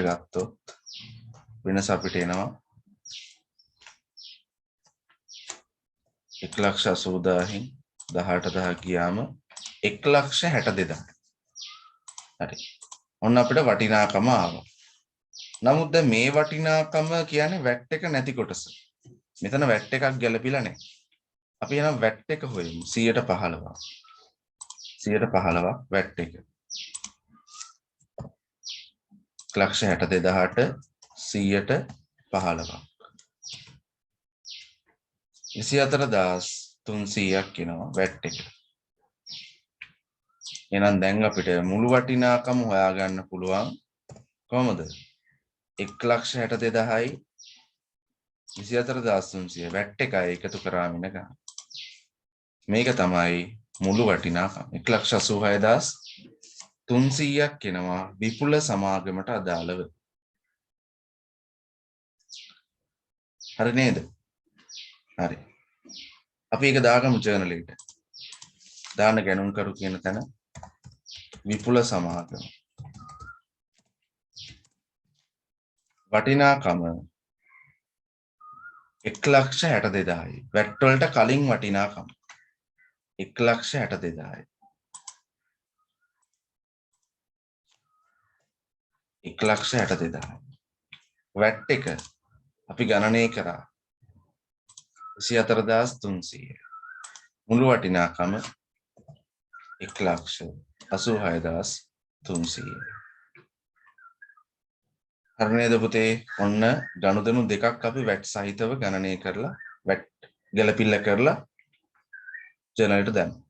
අපිට එනවා 1,80,000න් 18,000 ගියාම 1,62,000. හරි. ඔන්න අපිට වටිනාකම ආවා. නමුත් දැන් මේ වටිනාකම කියන්නේ වැට් එක නැති කොටස. මෙතන වැට් එකක් ගැලපිලා නැහැ. අපි එහෙනම් වැට් එක හොයමු 115ක්. 115ක් වැට් එක. 1,62,000ට 115ක්. 24,300ක් එනවා වැට් එක. එහෙනම් දැන් අපිට මුළු වටිනාකම හොයාගන්න පුළුවන් කොහොමද? 1,62,000යි 24,300 වැට් එකයි එකතු කරාම ඉන්න ගන්න. මේක තමයි මුළු වටිනාකම. 1,86,300ක් එනවා විපුල සමාගමට අදාළව. හරි නේද? හරි. අපි ඒක දාගමු ජර්නල් එකට. දාන්න ගණන් කරු කියන තැන විපුල සමාගම. වටිනාකම 1,62,000යි. වැට් වලට කලින් වටිනාකම 1,62,000යි. 1,62,000. වැට් එක අපි ගණනය කරා 24,300. මුළු වටිනාකම 1,86,300. හරි නේද පුතේ? ඔන්න ගනුදෙනු දෙකක් අපි වැට් සහිතව ගණනය කරලා වැට් ගැලපිල්ල කරලා ජර්නලයට දැම්මා.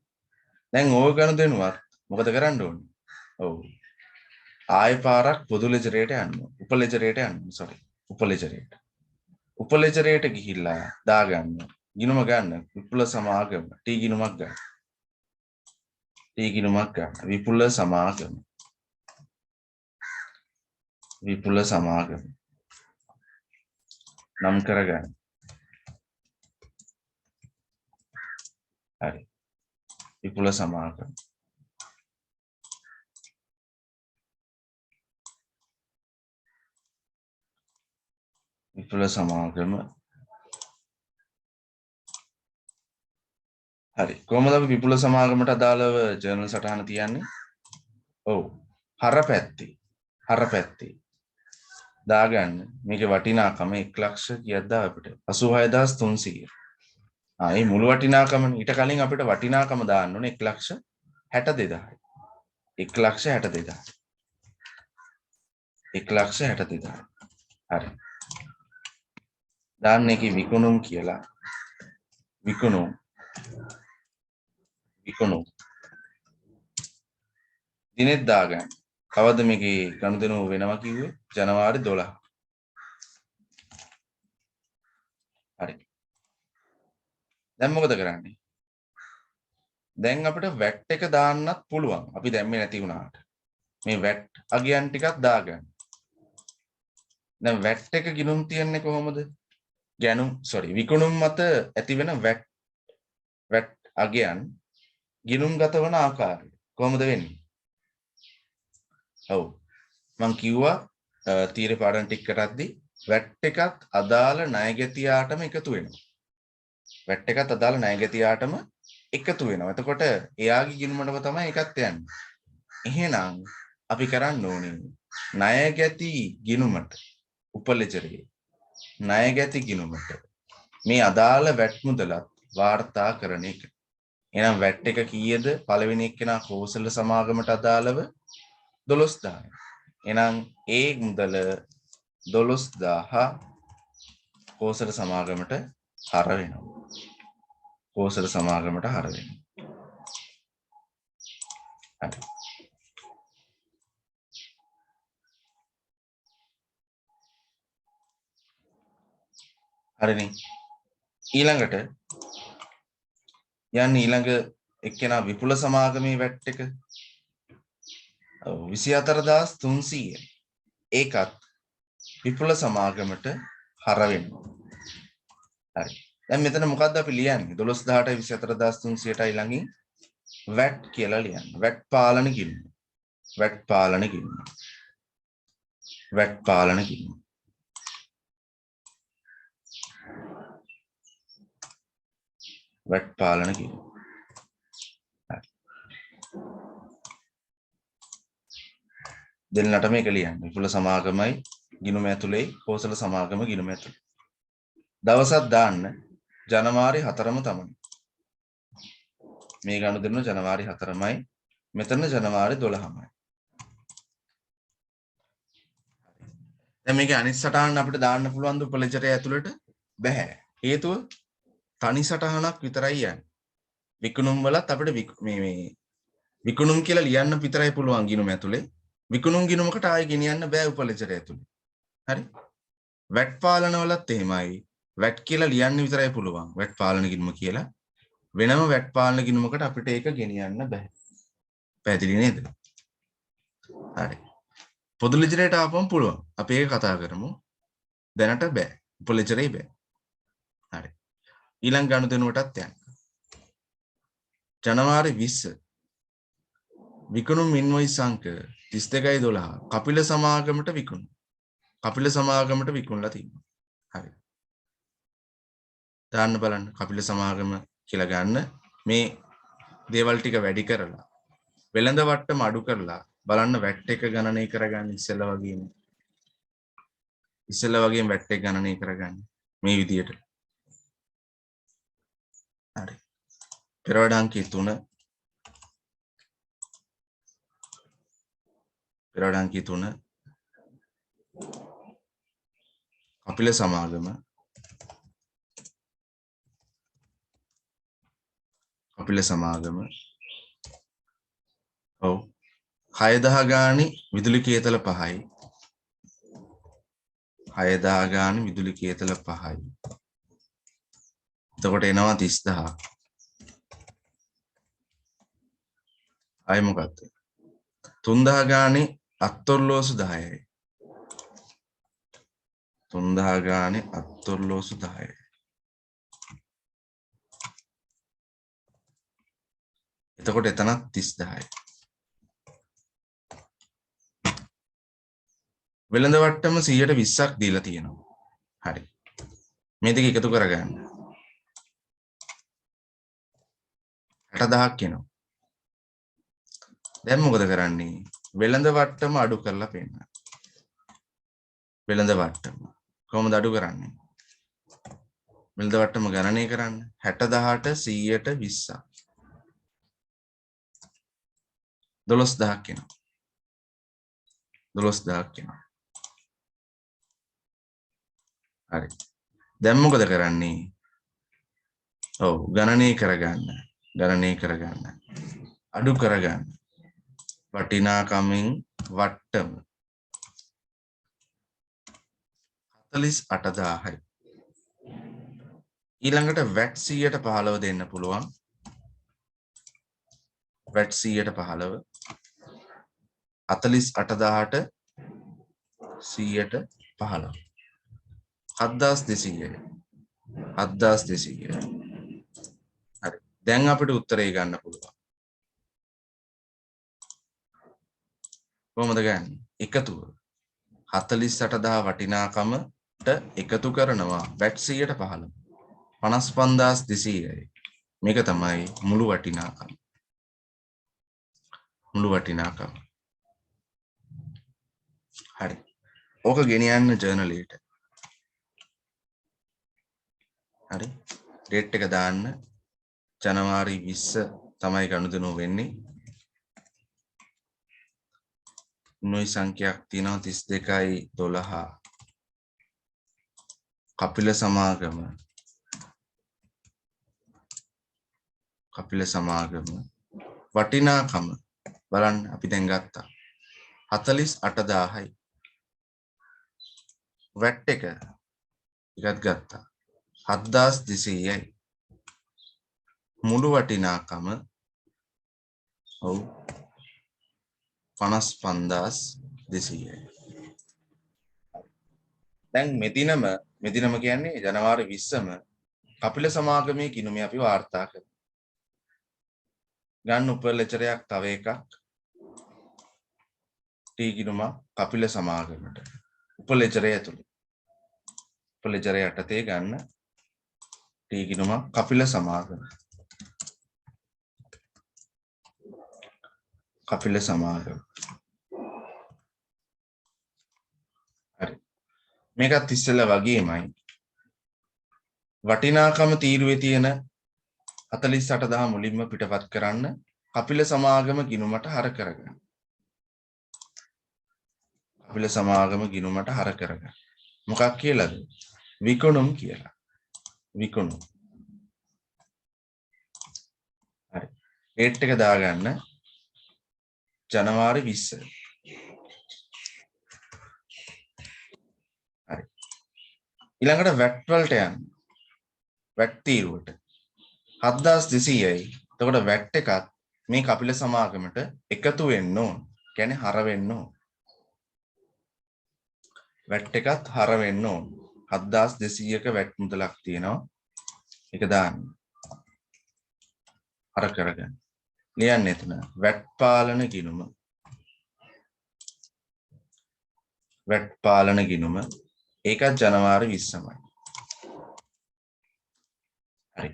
දැන් ඕක ගනුදෙනුවත් මොකද කරන්න ඕනේ? ඔව්. ආයෙ පාරක් පොදු ලෙජරේට යන්න. උපලෙජරේට යන්න. උපලෙජරේට. උපලෙජරේට ගිහිල්ලා දාගන්න ගිණුම ගන්න විපුල සමාගම T ගිණුමක් ගන්න. T ගිණුමක් ගන්න විපුල සමාගම. විපුල සමාගම නම් කරගන්න. හරි. විපුල සමාගම. විපුල සමාගම. හරි. කොහොමද අපි විපුල සමාගමට අදාළව ජර්නල් සටහන තියන්නේ? ඔව්. හර පැත්තේ දාගන්න මේකේ වටිනාකම 1 ලක්ෂ කීයක්ද අපිට 86300. මේ මුළු වටිනාකම ඊට කලින් අපිට වටිනාකම දාන්න ඕනේ 1,62,000. 1,62,000. 1,62,000. හරි. දාන්න එකේ විකුණුම් කියලා. විකුණුම්. දිනෙත් දාගන්න. කවද මේකේ ගනුදෙනුව වෙනවා කිව්වේ? ජනවාරි 12. හරි. දැන් මොකද කරන්නේ? දැන් අපිට වැට් එක දාන්නත් පුළුවන්. අපි දැම්මේ නැති වුණාට. මේ වැට් අගයන් ටිකක් දාගන්න. දැන් වැට් එක ගිණුම් තියන්නේ කොහොමද? විකුණුම් මත ඇති වෙන වැට් අගයන් ගිණුම්ගත වන ආකාරය කොහොමද වෙන්නේ? ඔව්. මම කිව්වා තීර පාඩම් ටික කරද්දී වැට් එකත් අදාළ ණයගැතියාටම එකතු වෙනවා. වැට් එකත් අදාළ ණයගැතියාටම එකතු වෙනවා. එතකොට එයාගේ ගිණුමටම තමයි ඒකත් යන්නේ. එහෙනම් අපි කරන්න ඕනේ ණයගැති ගිණුමට උපලෙජරේ ණයගැති ගිණුමට මේ අදාළ වැට් මුදලත් වාර්තා කරන එක. එහෙනම් වැට් එක කීයද? පළවෙනි එක්කෙනා කෝසල සමාගමට අදාළව 12000. එහෙනම් ඒ මුදල 12000 කෝසල සමාගමට හර වෙනවා. කෝසල සමාගමට හර වෙනවා. හරි. හරිනේ. ඊළඟට යන්නේ ඊළඟ එක්කෙනා විපුල සමාගමේ වැට් එක 24300. ඒකත් විපුල සමාගමට හර වෙනවා. හරි. දැන් මෙතන මොකද්ද අපි ලියන්නේ? 12000ට 24300ට ඊළඟින් වැට් කියලා ලියන්න. වැට් පාලන ගිණුම. වැට් පාලන ගිණුම. වැට් පාලන ගිණුම. වැට් පාලන ගිණුම. දෙන්නට මේක ලියන්න. විපුල සමාගමයි ගිණුම ඇතුලේ කෝසල සමාගම ගිණුම ඇතුලේ. දවසක් දාන්න ජනවාරි 4ම තමයි. මේ ගනුදෙනු ජනවාරි 4මයි. මෙතන ජනවාරි 12මයි. දැන් මේකේ අනිත් සටහන අපිට දාන්න පුළුවන් ද උපලෙජරය ඇතුළට? බැහැ. හේතුව තනි සටහනක් විතරයි යන්නේ. විකුණුම් වලත් අපිට මේ විකුණුම් කියලා ලියන්න විතරයි පුළුවන් ගිණුම ඇතුලේ. විකුණුම් ගිණුමකට ආයෙ ගෙනියන්න බෑ උපලෙජරය ඇතුලේ. හරි? වැට් පාලන වලත් එහෙමයි. වැට් කියලා ලියන්න විතරයි පුළුවන්. වැට් පාලන ගිණුම කියලා. වෙනම වැට් පාලන ගිණුමකට අපිට ඒක ගෙනියන්න බෑ. පැහැදිලි නේද? හරි. පොදු ලෙජරයට ආපම පුළුවන්. අපි ඒක කතා කරමු. දැනට බෑ. උපලෙජරේ බෑ. හරි. ඊළඟ ගනුදෙනුවටත් යන්න. ජනවාරි 20 විකුණුම් ඉන්වොයිස් අංක 32.12 කපිල සමාගමට විකුණු. කපිල සමාගමට විකුණලා තියෙනවා. හරි. දාන්න බලන්න කපිල සමාගම කියලා ගන්න මේ දේවල් ටික වැඩි කරලා වෙළඳ වට්ටම අඩු කරලා බලන්න වැට් එක ගණනය කරගන්න ඉස්සෙල්ලා වගේම වැට් එක ගණනය කරගන්න මේ විදියට. හරි. පෙරවඩ අංකය 3 පෙරවඩ අංකය 3 කපිල සමාගම ඔව් 6000 ගානේ විදුලි කේතල 5යි 6000 ගානේ විදුලි කේතල 5යි එතකොට එනවා 30000. ආයි මොකක්ද? 3000 ගානේ අත්ඔරලෝසු 10යි. 3000 ගානේ අත්ඔරලෝසු 10යි. එතකොට එතනත් 30000යි. වෙළඳ වට්ටම 120ක් දීලා තියෙනවා. හරි. මේ දෙක එකතු කරගන්න. 60000ක් එනවා. දැන් මොකද කරන්නේ? වෙළඳ වට්ටම අඩු කරලා පෙන්නන්න. වෙළඳ වට්ටම කොහොමද අඩු කරන්නේ? වෙළඳ වට්ටම ගණනය කරන්න. 60000ට 100ට 20ක්. 12000ක් එනවා. 12000ක් එනවා. හරි. දැන් මොකද කරන්නේ? ඔව් ගණනය කරගන්න. ගණනය කරගන්න. අඩු කරගන්න. වටිනාකමින් වට්ටම 48000යි. ඊළඟට VAT 115 දෙන්න පුළුවන්. VAT 115 48000ට 100ට 15 7200යි. 7200යි. හරි. දැන් අපිට උත්තරේ ගන්න පුළුවන්. කොහොමද ගන්නේ? එකතුව 48000 වටිනාකමට එකතු කරනවා VAT 100ට 15 55200යි. මේක තමයි මුළු වටිනාකම. මුළු වටිනාකම. හරි. ඕක ගෙනියන්න ජර්නලයට. හරි. ඩේට් එක දාන්න. ජනවාරි 20 තමයි ගනුදෙනුව වෙන්නේ. නොයි සංඛ්‍යාවක් තියෙනවා 32යි 12. කපිල සමාගම වටිනාකම බලන්න අපි දැන් ගත්තා 48000යි. වැට් එක එකත් ගත්තා 7200යි. මුළු වටිනාකම ඔව් 55200යි. දැන් මෙදිනම කියන්නේ ජනවාරි 20ම කපිල සමාගමේ ගිණුමේ අපි වාර්තා කරනවා. ගන්න උපලෙචරයක් තව එකක් ටී ගිණුම කපිල සමාගමට උපලෙචරය ඇතුළේ උපලෙචරය යටතේ ගන්න ටී ගිණුම කපිල සමාගම හරි. මේකත් ඉස්සෙල්ලා වගේමයි වටිනාකම තීරුවේ තියෙන 48000 මුලින්ම පිටපත් කරන්න කපිල සමාගම ගිණුමට හර කරගන්න. කපිල සමාගම ගිණුමට හර කරගන්න. මොකක් කියලාද? විකුණුම් කියලා. විකුණුම්. හරි. ඩේට් එක දාගන්න ජනවාරි 20. හරි. ඊළඟට VAT වලට යන්න. VAT තීරුවට 7200යි. එතකොට VAT එකත් මේ කපිල සමාගමට එකතු වෙන්න ඕන. කියන්නේ හර වෙන්න ඕන. VAT එකත් හර වෙන්න ඕන. 7200ක VAT මුදලක් තියෙනවා. ඒක දාන්න. හර කරගන්න. ලියන්න එතන VAT පාලන ගිණුම. VAT පාලන ගිණුම ඒකත් ජනවාරි 20මයි. හරි.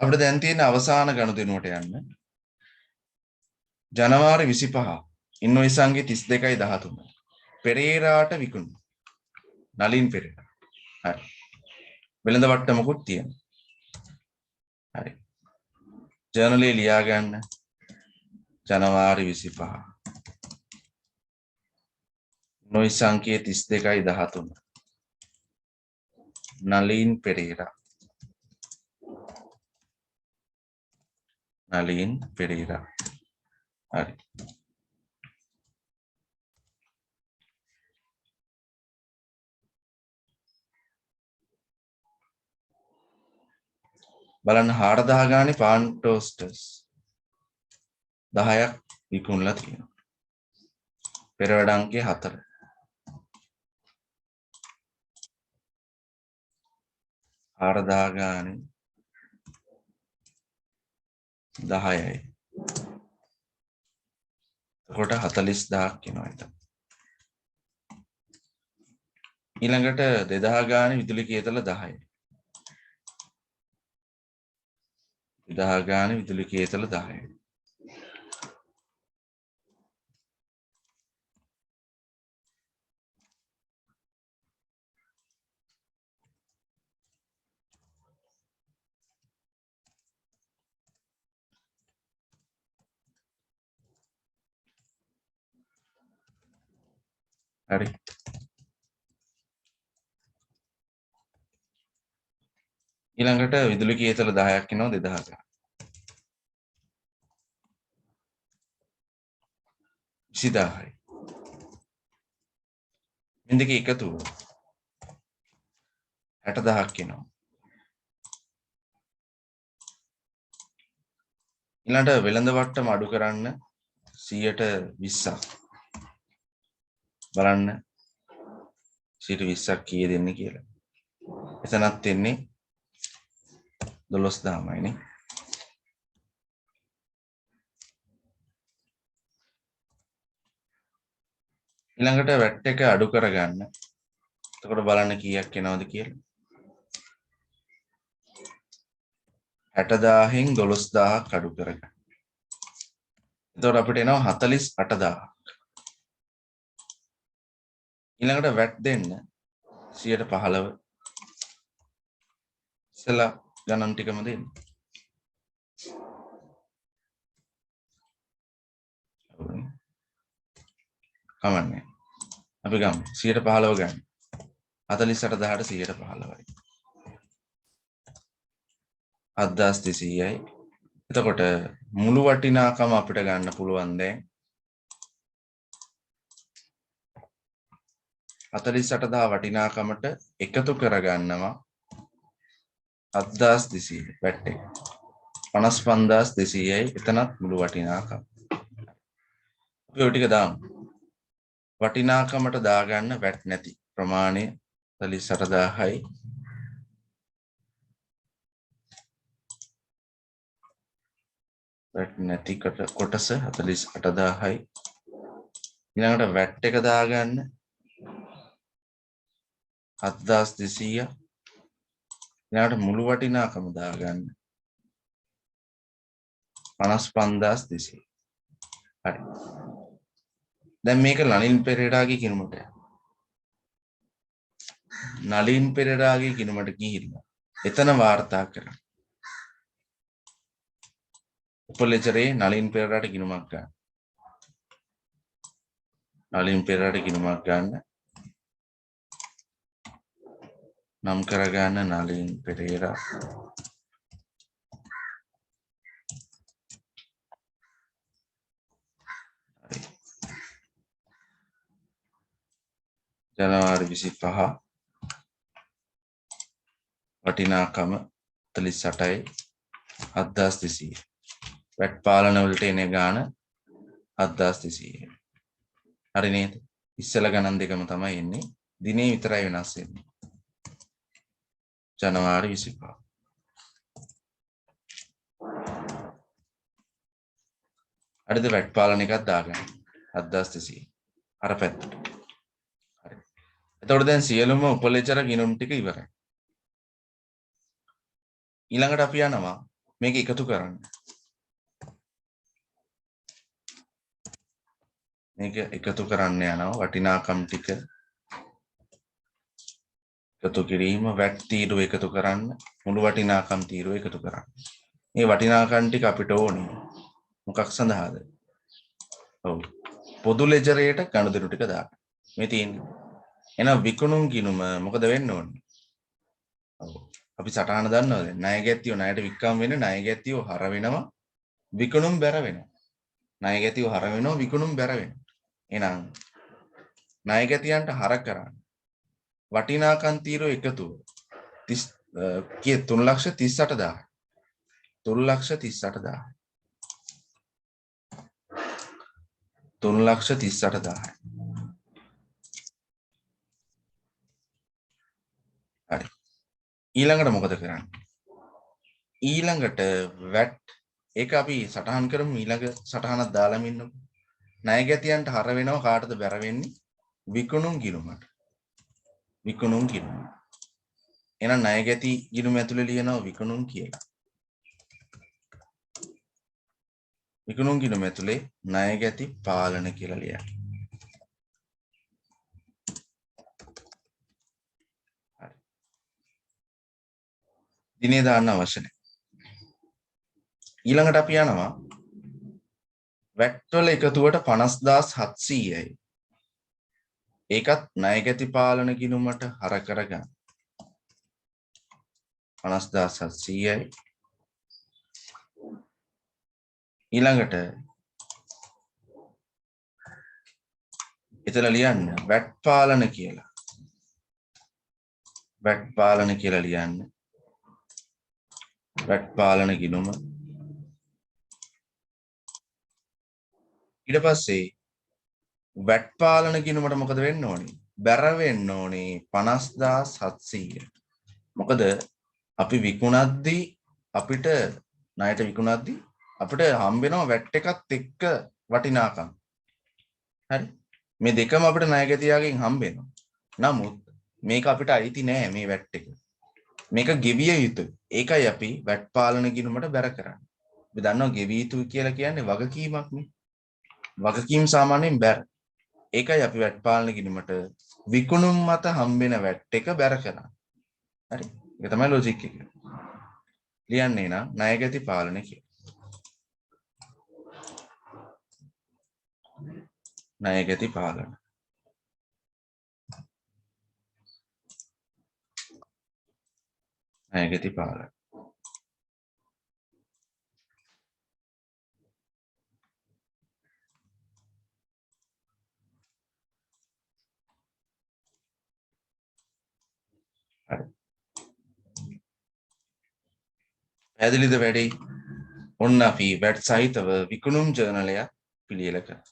අපිට දැන් තියෙන අවසාන ගනුදෙනුවට යන්න. ජනවාරි 25 ඉන්වොයිස් අංකය 32යි 13. පෙරේරාට විකුණු. නලින් පෙරේරා. හරි. වෙළඳ වට්ටමකුත් තියෙනවා. හරි. ජර්නලේ ලියා ගන්න. ජනවාරි 25. ඉන්වොයිස් අංකය 32යි 13. නලින් පෙරේරා. නලින් පෙරේරා. හරි. බලන්න 4000 ගානේ පාන් ටෝස්ටර්ස් 10ක් විකුණලා තියෙනවා. පෙරවඩ අංකය 4. හාරදා ගානේ 10යි. එතකොට 40000ක් වෙනවා එතන. ඊළඟට 2000 ගානේ විදුලි කේතල 10යි. 2000 ගානේ විදුලි කේතල 10යි. හරි. ඊළඟට විදුලි කේතල 10ක් වෙනවා 2000 ගාන. 20000යි. මේ දෙක එකතු 60000ක් වෙනවා. ඊළඟට වෙළඳ වට්ටම අඩු කරන්න 120ක්. බලන්න 120ක් කීය දෙන්නේ කියලා. එතනත් එන්නේ 12000යි නේ. ඊළඟට වැට් එක අඩු කරගන්න. එතකොට බලන්න කීයක් එනවද කියලා. 60000න් 12000ක් අඩු කරගන්න. එතකොට අපිට එනවා 48000ක්. ඊළඟට වැට් දෙන්න 115 ඉස්සලා ගණන් ටිකම දෙන්න. කමන්නේ. අපි ගමු 115 ගන්න. 48000ට 115යි. 7200යි. එතකොට මුළු වටිනාකම අපිට ගන්න පුළුවන් දැන් 48000 වටිනාකමට එකතු කරගන්නවා 7200 වැට් එක. 55200යි එතනත් මුළු වටිනාකම. අපි ඔය ටික දාමු. වටිනාකමට දාගන්න වැට් නැති ප්‍රමාණය 48000යි. වැට් නැති කොටස 48000යි. ඊළඟට වැට් එක දාගන්න 7200. ඊළඟට මුළු වටිනාකම දාගන්න 55200. හරි. දැන් මේක නලින් පෙරේරාගේ කිනුමට. නලින් පෙරේරාගේ කිනුමට ගිහිල්ලා එතන වාර්තා කරා. උපලෙචරේ නලින් පෙරේරාට කිනුමක් ගන්න. නලින් පෙරේරාට කිනුමක් ගන්න. නම් කරගන්න නලින් පෙරේරා. ජනවාරි 25 වටිනාකම 48යි 7200. වැට් පාලන වලට එන ගාන 7200. හරි නේද? ඉස්සෙල්ලා ගණන් දෙකම තමයි එන්නේ. දිනේ විතරයි වෙනස් වෙන්නේ. ජනවාරි 25. හරිද? වැට් පාලන එකක් දාගන්න 7200. අර පැත්තට. හරි. එතකොට දැන් සියලුම උපලෙචර ගිණුම් ටික ඉවරයි. ඊළඟට අපි යනවා මේක එකතු කරන්න. මේක එකතු කරන්න යනවා වටිනාකම් ටික එකතු කිරීම වැට් තීරුව එකතු කරන්න මුළු වටිනාකම් තීරුව එකතු කරන්න. මේ වටිනාකම් ටික අපිට ඕනේ මොකක් සඳහාද? ඔව් පොදු ලෙජරේට ගනුදෙනු ටික දාන්න. මේ තියෙන්නේ. එහෙනම් විකුණුම් ගිණුම මොකද වෙන්න ඕනේ? ඔව් අපි සටහන දන්නවද? ණය ගැතියෝ ණයට වික්කම් වෙන ණය ගැතියෝ හර වෙනවා විකුණුම් බැර වෙනවා. ණය ගැතියෝ හර වෙනවා විකුණුම් බැර වෙනවා. එහෙනම් ණය ගැතියන්ට හර කරන්න වටිනාකම් තීරුව එකතුව 3,38,000. 3,38,000. 3,38,000. හරි. ඊළඟට මොකද කරන්නේ? ඊළඟට වැට් ඒක අපි සටහන් කරමු. ඊළඟ සටහනක් දාලා ඉන්නකො. ණය ගැතියන්ට හර වෙනව කාටද බැර වෙන්නේ? විකුණුම් ගිණුමට. විකුණුම් ගිණුම. එහෙනම් ණය ගැති ගිණුම ඇතුලේ ලියනවා විකුණුම් කියලා. විකුණුම් ගිණුම ඇතුලේ ණය ගැති පාලන කියලා ලියන්න. හරි. දිනේ දාන්න අවශ්‍ය නැහැ. ඊළඟට අපි යනවා වැට් වල එකතුවට 50,700යි. ඒකත් ණය ගැති පාලන ගිණුමට හර කරගන්න. 50,700යි. ඊළඟට එතන ලියන්න වැට් පාලන කියලා. වැට් පාලන කියලා ලියන්න. වැට් පාලන ගිණුම. ඊට පස්සේ වැට් පාලන ගිණුමට මොකද වෙන්න ඕනේ? බැර වෙන්න ඕනේ 50,700. මොකද අපි විකුණද්දී අපිට ණයට විකුණද්දී අපිට හම්බ වෙනවා වැට් එකත් එක්ක වටිනාකම්. හරි? මේ දෙකම අපිට ණය ගැතියාගෙන් හම්බ වෙනවා. නමුත් මේක අපිට අයිති නෑ මේ වැට් එක. මේක ගෙවිය යුතුයි. ඒකයි අපි වැට් පාලන ගිණුමට බැර කරන්නේ. අපි දන්නවා ගෙවිය යුතුයි කියලා කියන්නේ වගකීමක් නේ. වගකීම් සාමාන්‍යයෙන් බැර. ඒකයි අපි වැට් පාලන ගිණුමට විකුණුම් මත හම්බෙන වැට් එක බැර කරන්නේ. හරි? ඒක තමයි ලොජික් එක. ලියන්නේ නම් ණය ගැති පාලන කියලා. ණය ගැති පාලන. ණය ගැති පාලන. හරි. පැහැදිලිද වැඩි? ඔන්න අපි වැට් සහිතව විකුණුම් ජර්නලයක් පිළියෙල කරා.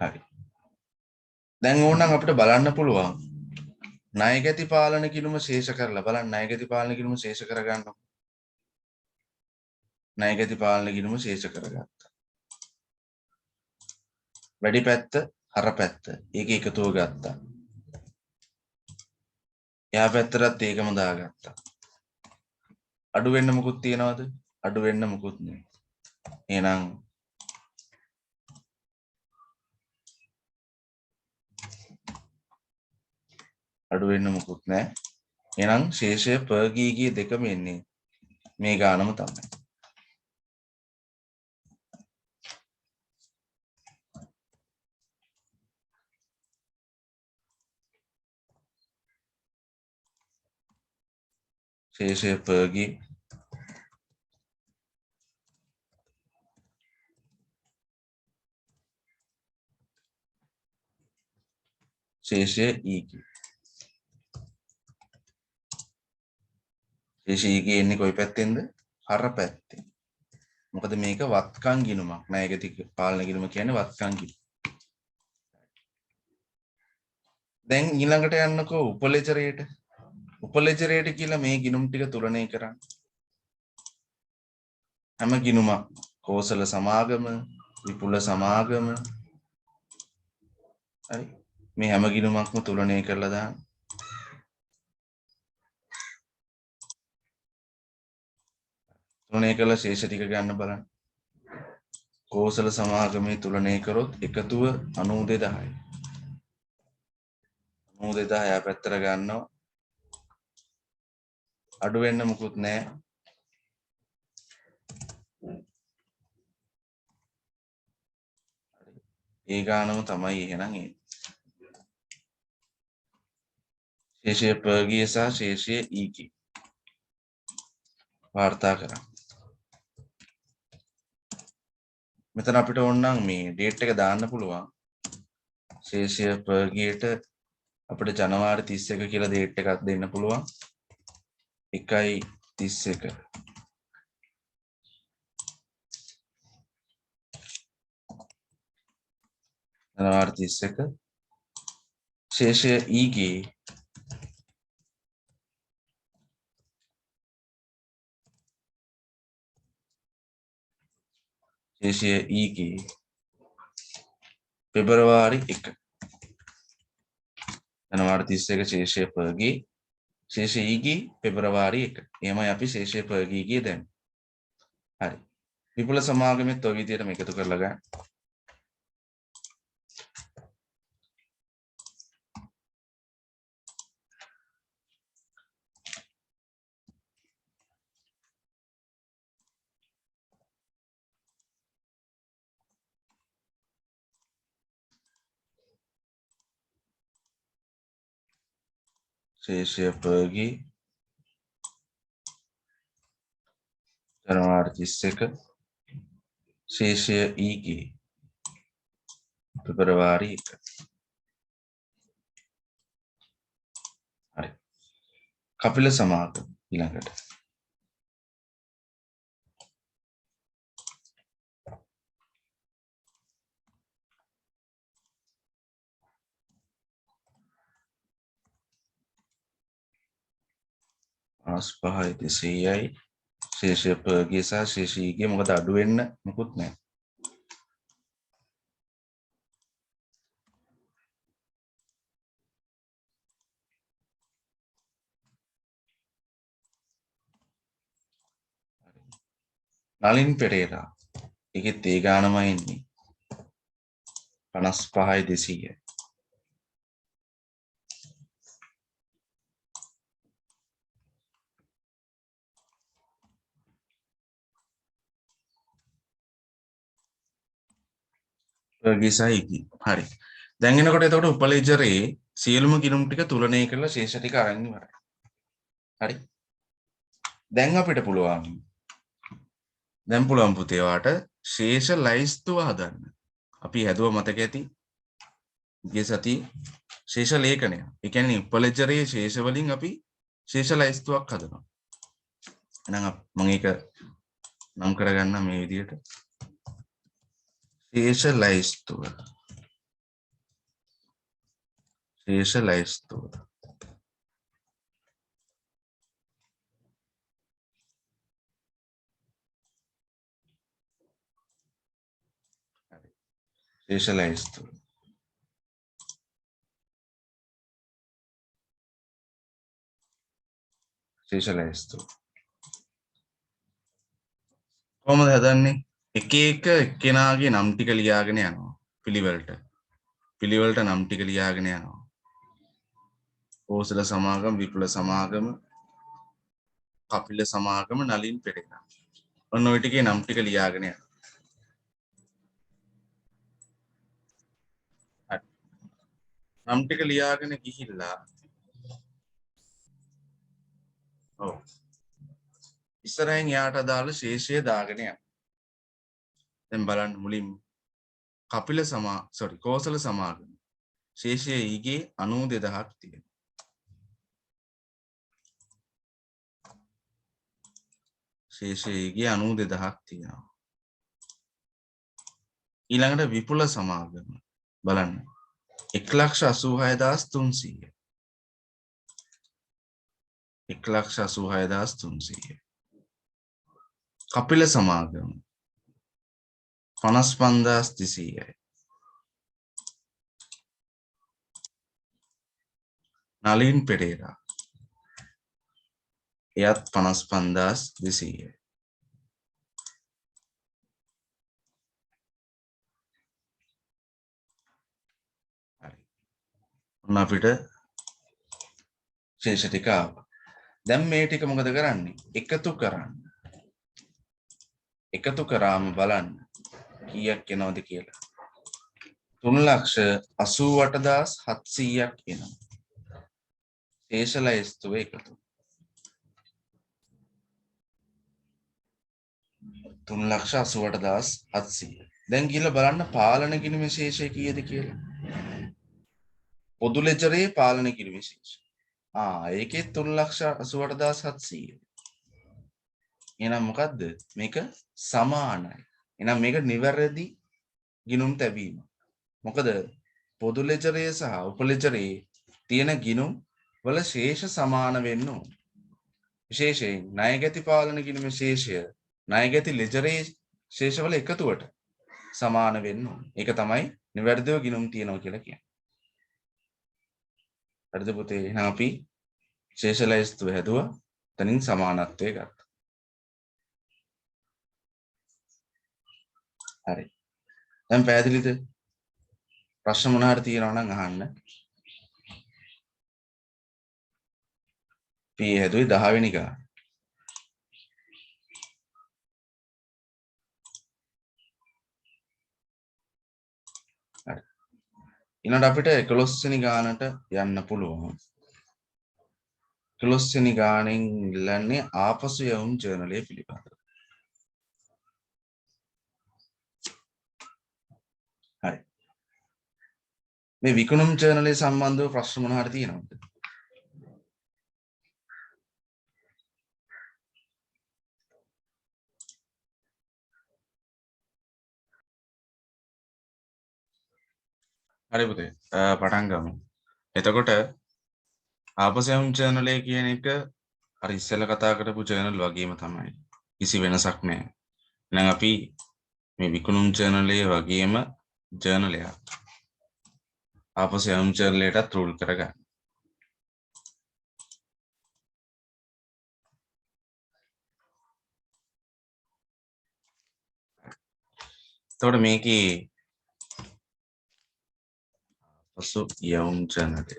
හරි. දැන් ඕනනම් අපිට බලන්න පුළුවන් ණය ගැති පාලන ගිණුම ශේෂ කරලා බලන්න. ණය ගැති පාලන ගිණුම ශේෂ කරගන්නවා. ණය ගැති පාලන ගිණුම ශේෂ කරගත්තා. වැඩි පැත්ත හර පැත්ත ඒක එකතුව ගත්තා. එහා පැත්තටත් ඒකම දාගත්තා. අඩු වෙන්න මොකුත් තියනවද? අඩු වෙන්න මොකුත් නෑ. එහෙනම් අඩු වෙන්න මොකුත් නෑ. එහෙනම් ශේෂය per ගීගේ දෙකම එන්නේ මේ ගානම තමයි. ශේෂය per ගී ශේෂය EG. ශේෂය EG එන්නේ කොයි පැත්තෙන්ද? හර පැත්තෙන්. මොකද මේක වත්කම් ගිණුමක්. ණය ගැති පාලන ගිණුම කියන්නේ වත්කම් ගිණුම. දැන් ඊළඟට යන්නකෝ උපලෙජරයට. උපලෙජරයට කියලා මේ ගිණුම් ටික තුලනය කරන්න. හැම ගිණුමක් කෝසල සමාගම, විපුල සමාගම. හරි. මේ හැම ගිණුමක්ම තුලනය කරලා දාන්න. තුලනය කළ ශේෂ ටික ගන්න බලන්න. කෝසල සමාගමේ තුලනය කරොත් එකතුව 92,000යි. 92,000 යා පැත්තට ගන්නවා. අඩු වෙන්න මොකුත් නැහැ. ඒ ගානම තමයි එහෙනම් එන්නේ. ශේෂය per ගිය සහ ශේෂය EG වාර්තා කරන්න. මෙතන අපිට ඕන නම් මේ ඩේට් එක දාන්න පුළුවන්. ශේෂය per ගියට අපිට ජනවාරි 31 කියලා date එකක් දෙන්න පුළුවන්. 1/31 ජනවාරි 31 ශේෂය ඊගේ පෙබරවාරි 1 ජනවාරි 31 ශේෂය පර්ගේ ශේෂය ඊගේ පෙබරවාරි 1 එහෙමයි අපි ශේෂය පර්ගේ ගේ දැන් හරි විපුල සමාගමෙත් ඔය විදිහටම එකතු කරලා ගන්න ශේෂය පර්ගේ ජනවාරි 31 ශේෂය ඊගේ පෙබරවාරි 1 හරි කපිල සමාගම ඊළඟට පහයි 200යි ශේෂය පර්ගේ සහ ශේෂය ඊගේ මොකද අඩු වෙන්න මොකුත් නැහැ නලින් පෙරේරා ඒකෙත් ඒ ගානමයි ඉන්නේ 55යි 200යි පර්ගේ සහ ඊගේ හරි දැන් එනකොට එතකොට උපලෙජරේ සියලුම ගිණුම් ටික තුලනය කරලා ශේෂ ටික අරන් ඉවරයි හරි දැන් අපිට පුළුවන් දැන් පුළුවන් පුතේ වාට ශේෂ ලයිස්තුව හදන්න අපි හැදුව මතක ඇති ගිය සති ශේෂ ලේඛනය ඒ කියන්නේ උපලෙජරේ ශේෂ වලින් අපි ශේෂ ලයිස්තුවක් හදනවා එහෙනම් මම ඒක නම් කරගන්න මේ විදිහට ශේෂ ලයිස්තුව ශේෂ ලයිස්තුව කොහොමද හදන්නේ එක එක එක්කෙනාගේ නම් ටික ලියාගෙන යනවා පිළිවෙලට නම් ටික ලියාගෙන යනවා කෝසල සමාගම විපුල සමාගම කපිල සමාගම නලින් පෙරේරා ඔන්න ඔය ටිකේ නම් ටික ලියාගෙන යනවා හරි නම් ටික ලියාගෙන ගිහිල්ලා ඔව් ඉස්සරහින් යාට දාලා ශේෂය දාගෙන යනවා දැන් බලන්න මුලින් කෝසල සමාගම ශේෂය ඊගේ 92000ක් තියෙනවා ශේෂය ඊගේ 92000ක් තියෙනවා ඊළඟට විපුල සමාගම බලන්න 186300 186300 කපිල සමාගම 55200යි නලින් පෙරේරා එයත් 55200යි හරි ඔන්න අපිට ශේෂ ටික ආවා දැන් මේ ටික මොකද කරන්නේ එකතු කරාම බලන්න කීයක් එනවද කියලා 3,88,700ක් එනවා ශේෂ ලයිස්තුව එකතු 3,88,700 දැන් ගිහලා බලන්න පාලන ගිණුමේ ශේෂය කීයද කියලා පොදු ලෙජරේ පාලනය කිරීම විශේෂ. ඒකේ 3,88,700. එහෙනම් මොකද්ද? මේක සමානයි. එහෙනම් මේක නිවැරදි ගිණුම් තැබීම. මොකද පොදු ලෙජරේ සහ උපලෙජරේ තියෙන ගිණුම් වල ශේෂ සමාන වෙන්න ඕන. විශේෂයෙන් ණයගැති පාලන ගිණුම ශේෂය ණයගැති ලෙජරේ ශේෂවල එකතුවට සමාන වෙන්න ඕන. ඒක තමයි නිවැරදිව ගිණුම් තියනවා කියලා කියන්නේ. හරිද පුතේ? එහෙනම් අපි ශේෂ ලැයිස්තුව හැදුවා. එතනින් සමානත්වය ගත්තා. හරි. දැන් පැහැදිලිද? ප්‍රශ්න මොන හරි තියෙනවා නම් අහන්න. අපි හැදුවේ 10 වෙනි ගාන. හරි. ඊළඟට අපිට 11 වෙනි ගානට යන්න පුළුවන්. 11 වෙනි ගානෙන් ඉල්ලන්නේ ආපසු යවුම් ජර්නලයේ පිළිබඳව. හරි. මේ විකුණුම් ජර්නලයේ සම්බන්ධව ප්‍රශ්න මොන හරි තියෙනවද? හරි පුතේ. පටන් ගමු. එතකොට ආපසු යවුම් ජර්නලය කියන එක අර ඉස්සෙල්ලා කතා කරපු ජර්නල් වගේම තමයි. කිසි වෙනසක් නැහැ. එහෙනම් අපි මේ විකුණුම් ජර්නලයේ වගේම ජර්නලයක් ආපසු යවුම් ජර්නලයටත් රූල් කරගන්න. එතකොට මේකේ ආපසු යවුම් ජර්නලය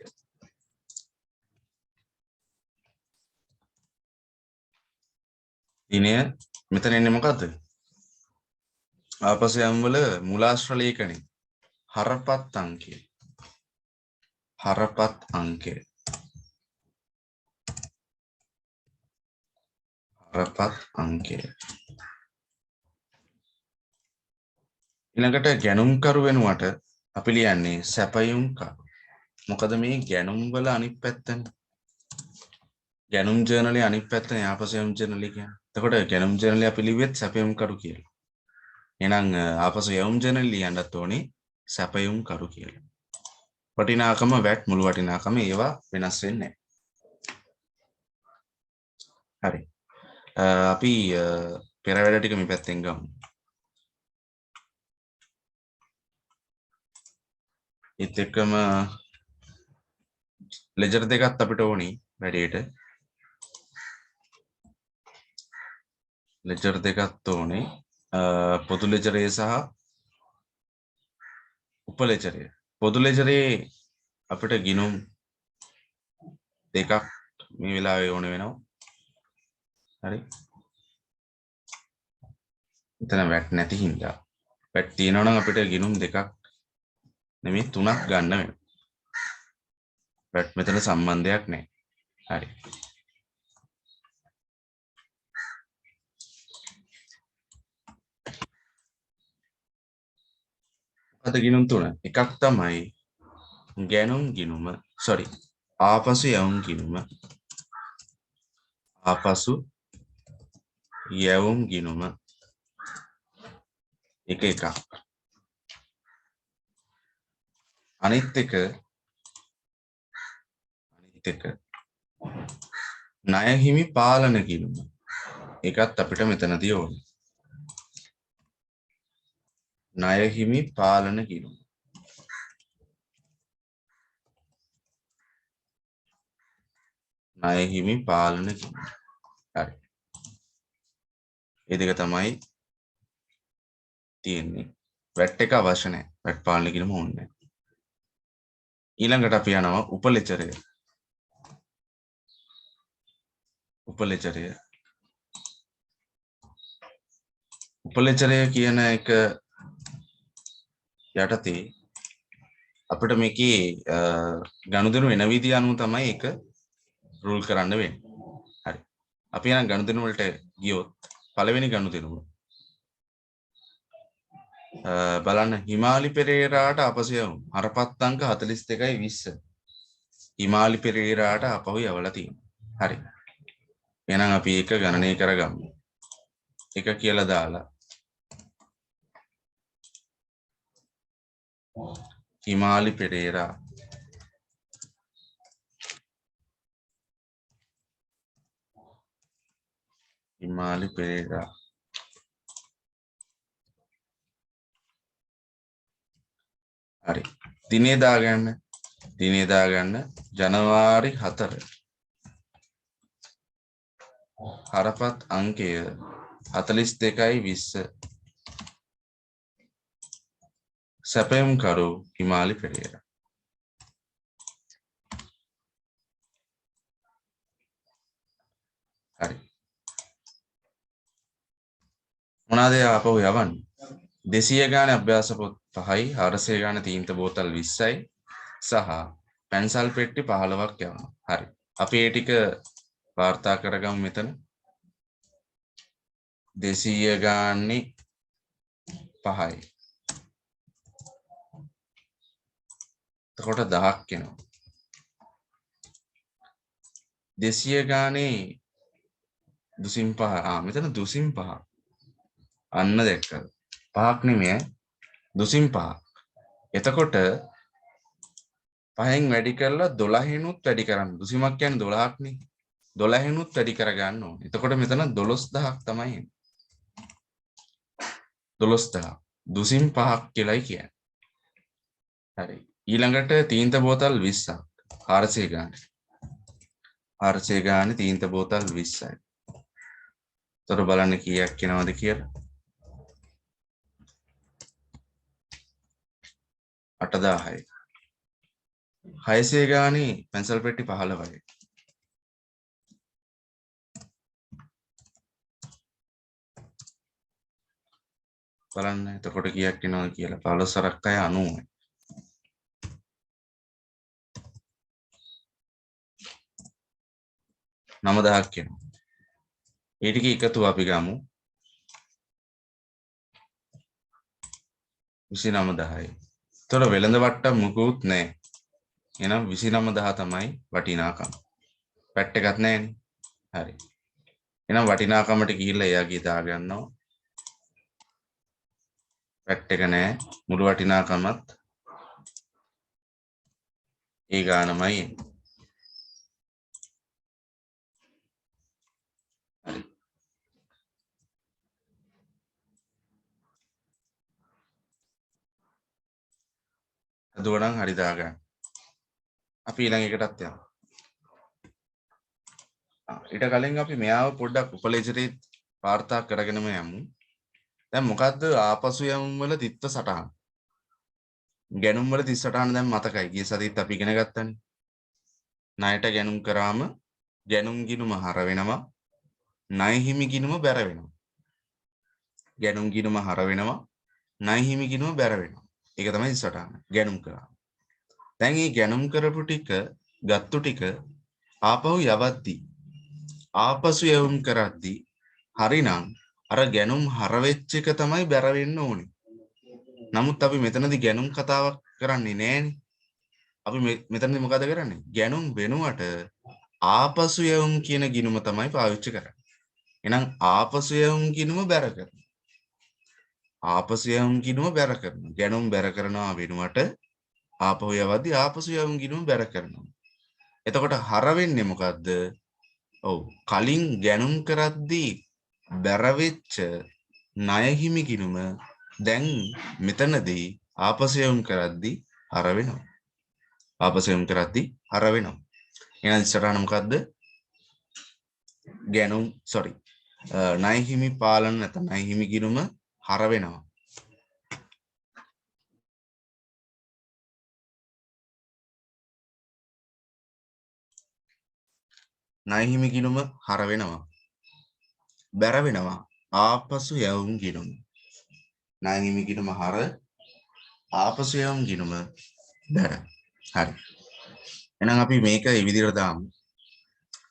දිනය මෙතන එන්නේ මොකද්ද? ආපසු යවුම් වල මූලාශ්‍ර ලේඛනය හරපත් අංකය. හරපත් අංකය. හරපත් අංකය. ඊළඟට ගැනුම්කරු වෙනුවට අපි ලියන්නේ සැපයුම්කරු. මොකද මේ ගැනුම් වල අනිත් පැත්තනේ. ගැනුම් ජර්නලේ අනිත් පැත්තනේ ආපසු යවුම් ජර්නලේ කියන්නේ. එතකොට ගැනුම් ජර්නලේ අපි ලිව්වෙත් සැපයුම්කරු කියලා. එහෙනම් ආපසු යවුම් ජර්නලේ ලියන්නත් ඕනේ සැපයුම්කරු කියලා. වටිනාකම වැට් මුළු වටිනාකම ඒවා වෙනස් වෙන්නේ නැහැ. හරි. අපි පෙර වැඩ ටික මේ පැත්තෙන් ගමු. ඒත් එක්කම ලෙජර් දෙකක් අපිට ඕනේ වැඩේට. ලෙජර් දෙකක් ඕනේ. පොදු ලෙජරේ සහ උප ලෙජරේ. පොදු ලෙජරේ අපිට ගිණුම් දෙකක් මේ වෙලාවේ ඕන වෙනවා. හරි. එතන වැට් නැති හින්දා. වැට් තියෙනවා නම් අපිට ගිණුම් දෙකක් නෙමෙයි තුනක් ගන්න වෙනවා. වැට් මෙතන සම්බන්ධයක් නැහැ. හරි. අද ගිණුම් තුන. එකක් තමයි ගැනුම් ගිණුම. ආපසු යවුම් ගිණුම. ආපසු යවුම් ගිණුම. එක එකක්. අනිත් එක ණය හිමි පාලන ගිණුම. ඒකත් අපිට මෙතනදී ඕනේ. ණය හිමි පාලන ගිණුම. ණය හිමි පාලන ගිණුම. හරි. මේ දෙක තමයි තියෙන්නේ. වැට් එක අවශ්‍ය නැහැ. වැට් පාලන ගිණුම ඕනේ නැහැ. ඊළඟට අපි යනවා උපලෙජරය. උපලෙජරය. උපලෙජරය කියන එක යටතේ අපිට මේකේ ගනුදෙනු වෙන විදිය අනුව තමයි ඒක රූල් කරන්න වෙන්නේ. හරි. අපි යන ගනුදෙනු වලට ගියොත් පළවෙනි ගනුදෙනුව බලන්න හිමාලි පෙරේරාට අපසු යවුම් හරපත් අංක 42යි 20. හිමාලි පෙරේරාට අපහු යවලා තියෙනවා. හරි. එහෙනම් අපි ඒක ගණනය කරගමු. එක කියලා දාලා හිමාලි පෙරේරා හිමාලි පෙරේරා හරි. දිනේ දාගන්න ජනවාරි 4 හරපත් අංකය 42.20 සැපයුම් කරු හිමාලි පෙරේරා. හරි. මොනවාද ආපහු යවන්නේ? 200 ගානේ අභ්‍යාස පොත් 5යි 400 ගානේ තීන්ත බෝතල් 20යි සහ පැන්සල් පෙට්ටි 15ක් යවනවා. හරි. අපි ඒ ටික වාර්තා කරගමු මෙතන. 200 ගානේ 5යි. එතකොට 10ක් එනවා. 200 ගානේ දුසින් 5. මෙතන දුසින් 5. අන්න දැක්කද? 5ක් නෙමෙයි දුසින් 5ක්. එතකොට 5න් වැඩි කරලා 12නුත් වැඩි කරන්න. දුසිමක් කියන්නේ 12ක් නේ. 12නුත් වැඩි කර ගන්න ඕනේ. එතකොට මෙතන 12000ක් තමයි එන්නේ. 12000. දුසින් 5ක් කියලායි කියන්නේ. හරි. ඊළඟට තීන්ත බෝතල් 20ක් 400 ගානේ. 400 ගානේ තීන්ත බෝතල් 20යි. තොර බලන්න කීයක් එනවද කියලා. 8000යි. 600 ගානේ පැන්සල් පෙට්ටි 15යි. බලන්න එතකොට කීයක් එනවද කියලා. 15 සරක් අය 90යි. 9000ක් එනවා. ඒ ටික එකතු අපි ගමු. 29000යි. එතකොට වෙළඳ වට්ටම් මුකුත් නැහැ. එහෙනම් 29000 තමයි වටිනාකම. පැට් එකක් නැහැනේ. හරි. එහෙනම් වටිනාකමට ගිහිල්ලා එයාගේ දා ගන්නවා. පැට් එක නැහැ. මුළු වටිනාකමත් ඒ ගානමයි එන්නේ. හරි. හදුවනම් හරි දාගන්න. අපි ඊළඟ එකටත් යමු. ඊට කලින් අපි මෙයාව පොඩ්ඩක් උපලේජරේ වාර්තා කරගෙනම යමු. දැන් මොකද්ද ආපසු යමුම් වල තිත්ත සටහන? ගැනුම් වල තිත් සටහන දැන් මතකයි. ගිය සතියේත් අපි ඉගෙන ගත්තානේ. ණයට ගැනුම් කරාම ගැනුම් ගිණුම හර වෙනවා. ණය හිමි ගිණුම බැර වෙනවා. ගැනුම් ගිණුම හර වෙනවා. ණය හිමි ගිණුම බැර වෙනවා. ඒක තමයි තිත් සටහන. ගැනුම් කරා. දැන් මේ ගැනුම් කරපු ටික ගත්තු ටික ආපහු යවද්දී ආපසු යවුම් කරද්දී හරිනම් අර ගැනුම් හර වෙච්ච එක තමයි බැර වෙන්න ඕනේ. නමුත් අපි මෙතනදී ගැනුම් කතාවක් කරන්නේ නෑනේ. අපි මෙතනදී මොකද කරන්නේ? ගැනුම් වෙනුවට ආපසු යවුම් කියන ගිණුම තමයි පාවිච්චි කරන්නේ. එහෙනම් ආපසු යවුම් ගිණුම බැර කරනවා. ආපසු යවුම් ගිණුම බැර කරනවා. ගැනුම් බැර කරනවා වෙනුවට ආපහු යවද්දී ආපසු යවුම් ගිණුම බැර කරනවා. එතකොට හර වෙන්නේ මොකද්ද? ඔව් කලින් ගැනුම් කරද්දී බැර වෙච්ච ණය හිමි ගිණුම දැන් මෙතනදී ආපසු යොමු කරද්දී හර වෙනවා. ආපසු යොමු කරද්දී හර වෙනවා. එහෙනම් ඉස්සරහට මොකද්ද? ගැනුම් ණය හිමි පාලන නැත්නම් ණය හිමි ගිණුම හර වෙනවා. ණය හිමි ගිණුම හර වෙනවා. බැර වෙනවා. ආපසු යොමු ගිණුම. ණය හිමි ගිණුම හර ආපසු යොමු ගිණුම බැර. හරි. එහෙනම් අපි මේක මේ විදිහට දාමු.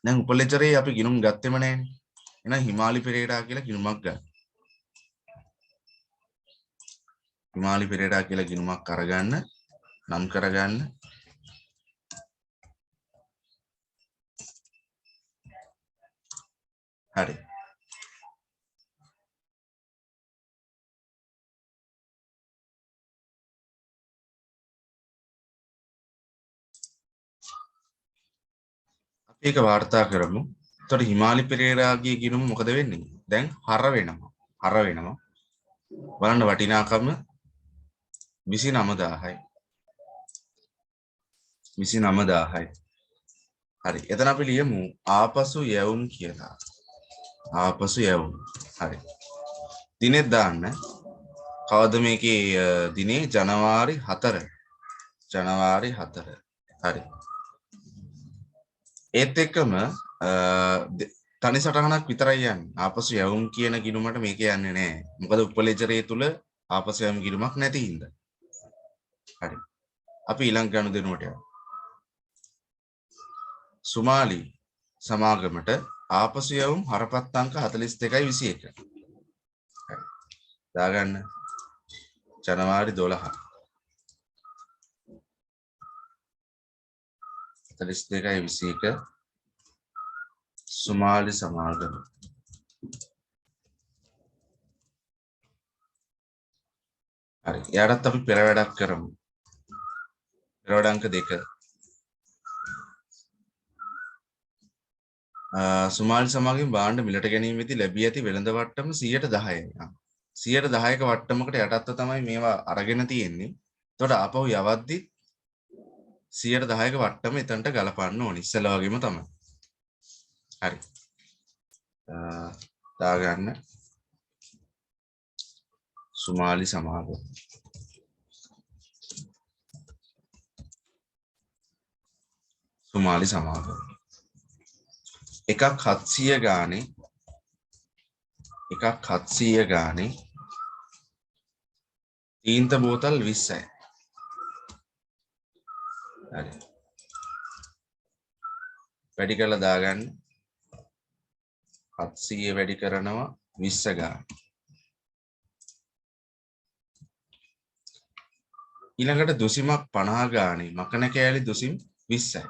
දැන් උපලෙචරේ අපි ගිණුම් ගත්තෙම නැහැනේ. එහෙනම් හිමාලි පෙරේරා කියලා ගිණුමක් ගන්න. හිමාලි පෙරේරා කියලා ගිණුමක් අරගන්න නම් කරගන්න. ඒක වාර්තා කරමු. එතකොට හිමාලි පෙරේරාගේ ගිණුම මොකද වෙන්නේ? දැන් හර වෙනවා. හර වෙනවා. බලන්න වටිනාකම 29000යි. 29000යි. හරි. එතන අපි ලියමු ආපසු යවුම් කියලා. ආපසු යවුම්. හරි. දිනෙත් දාන්න. කවද මේකේ දිනේ ජනවාරි 4. ජනවාරි 4. හරි. ඒත් එක්කම තනි සටහනක් විතරයි යන්නේ. ආපසු යවුම් කියන ගිණුමට මේක යන්නේ නැහැ. මොකද උපලෙජරේ තුල ආපසු යවුම් ගිණුමක් නැති හින්දා. හරි. අපි ඊළඟ ගනුදෙනුවට යමු. සුමාලි සමාගමට ආපසු යවුම් හරපත් අංක 42.21. හරි. දාගන්න. ජනවාරි 12. 42.21 සුමාලි සමාගම. හරි. යාටත් අපි පෙර වැඩක් කරමු. පෙර වැඩ අංක 2. සුමාලි සමාගම භාණ්ඩ මිලට ගැනීමේදී ලැබී ඇති වෙළඳ වට්ටම 110යි. 110ක වට්ටමකට යටත්ව තමයි මේවා අරගෙන තියෙන්නේ. එතකොට ආපහු යවද්දි 110ක වට්ටම එතනට ගලපන්න ඕනේ. ඉස්සෙල්ලා වගේම තමයි. හරි. දාගන්න. සුමාලි සමාගම. සුමාලි සමාගම. එකක් 700 ගානේ තීන්ත බෝතල් 20යි. හරි. වැඩි කරලා දාගන්න. 700 වැඩි කරනවා 20 ගාන. ඊළඟට දුසිමක් 50 ගානේ මකන කෑලි දුසිම් 20යි.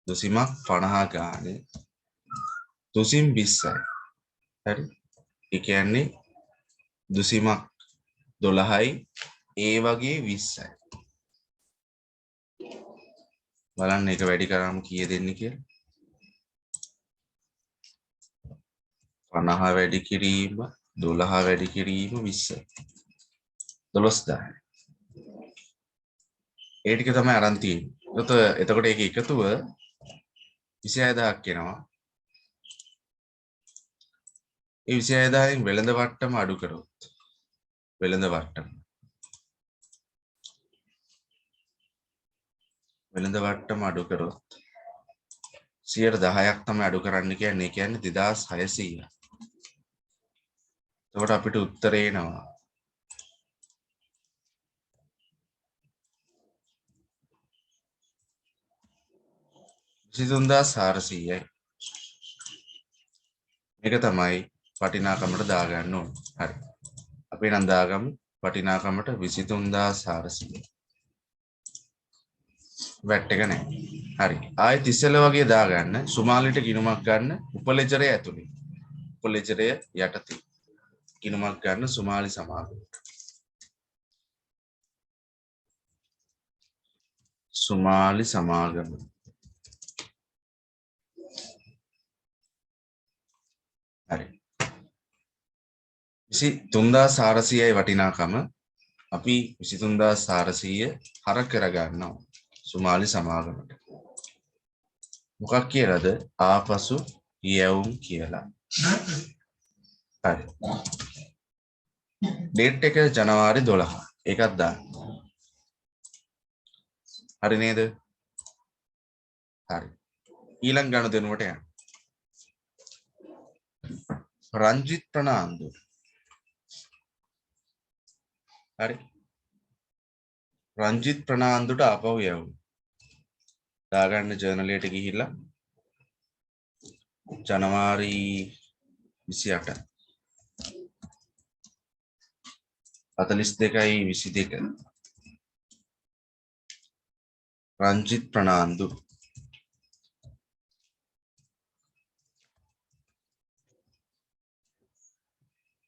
දුසිමක් 50 ගානේ දුසිම් 20යි. හරි. ඒ කියන්නේ දුසිමක් 12යි ඒ වගේ 20යි. බලන්න ඒක වැඩි කරාම කීය දෙන්නේ කියලා. 50 වැඩි කිරීම 12 වැඩි කිරීම 20. 12000. ඒ ටික තමයි අරන් තියෙන්නේ. එතකොට ඒක එකතුව 26000ක් එනවා. ඒ 26000න් වෙළඳ වට්ටම අඩු කරොත් වෙළඳ වට්ටම 110ක් තමයි අඩු කරන්න කියන්නේ. ඒ කියන්නේ 2600. එතකොට අපිට උත්තරේ එනවා 23400යි. මේක තමයි වටිනාකමට දාගන්න ඕනේ. හරි. අපි නම් දාගමු වටිනාකමට 23400. වැට් එක නැහැ. හරි. ආයෙත් ඉස්සෙල්ලා වගේ දාගන්න. සුමාලිට ගිණුමක් ගන්න උපලෙජරය ඇතුලේ. උපලෙජරය යටතේ ගිණුමක් ගන්න සුමාලි සමාගමට. සුමාලි සමාගම. හරි. 23400යි වටිනාකම. අපි 23400 හර කරගන්නවා සුමාලි සමාගමට. මොකක් කියලාද? ආපසු යවුම් කියලා. හරි. ඩේට් එක ජනවාරි 12. ඒකත් දාන්න. හරි නේද? හරි. ඊළඟ ගනුදෙනුවට යන්න. රංජිත් ප්‍රනාන්දු. හරි. රංජිත් ප්‍රනාන්දුට ආපහු යවුම්. දාගන්න ජර්නලයට ගිහිල්ලා ජනවාරි 28 42.22 රංජිත් ප්‍රනාන්දු.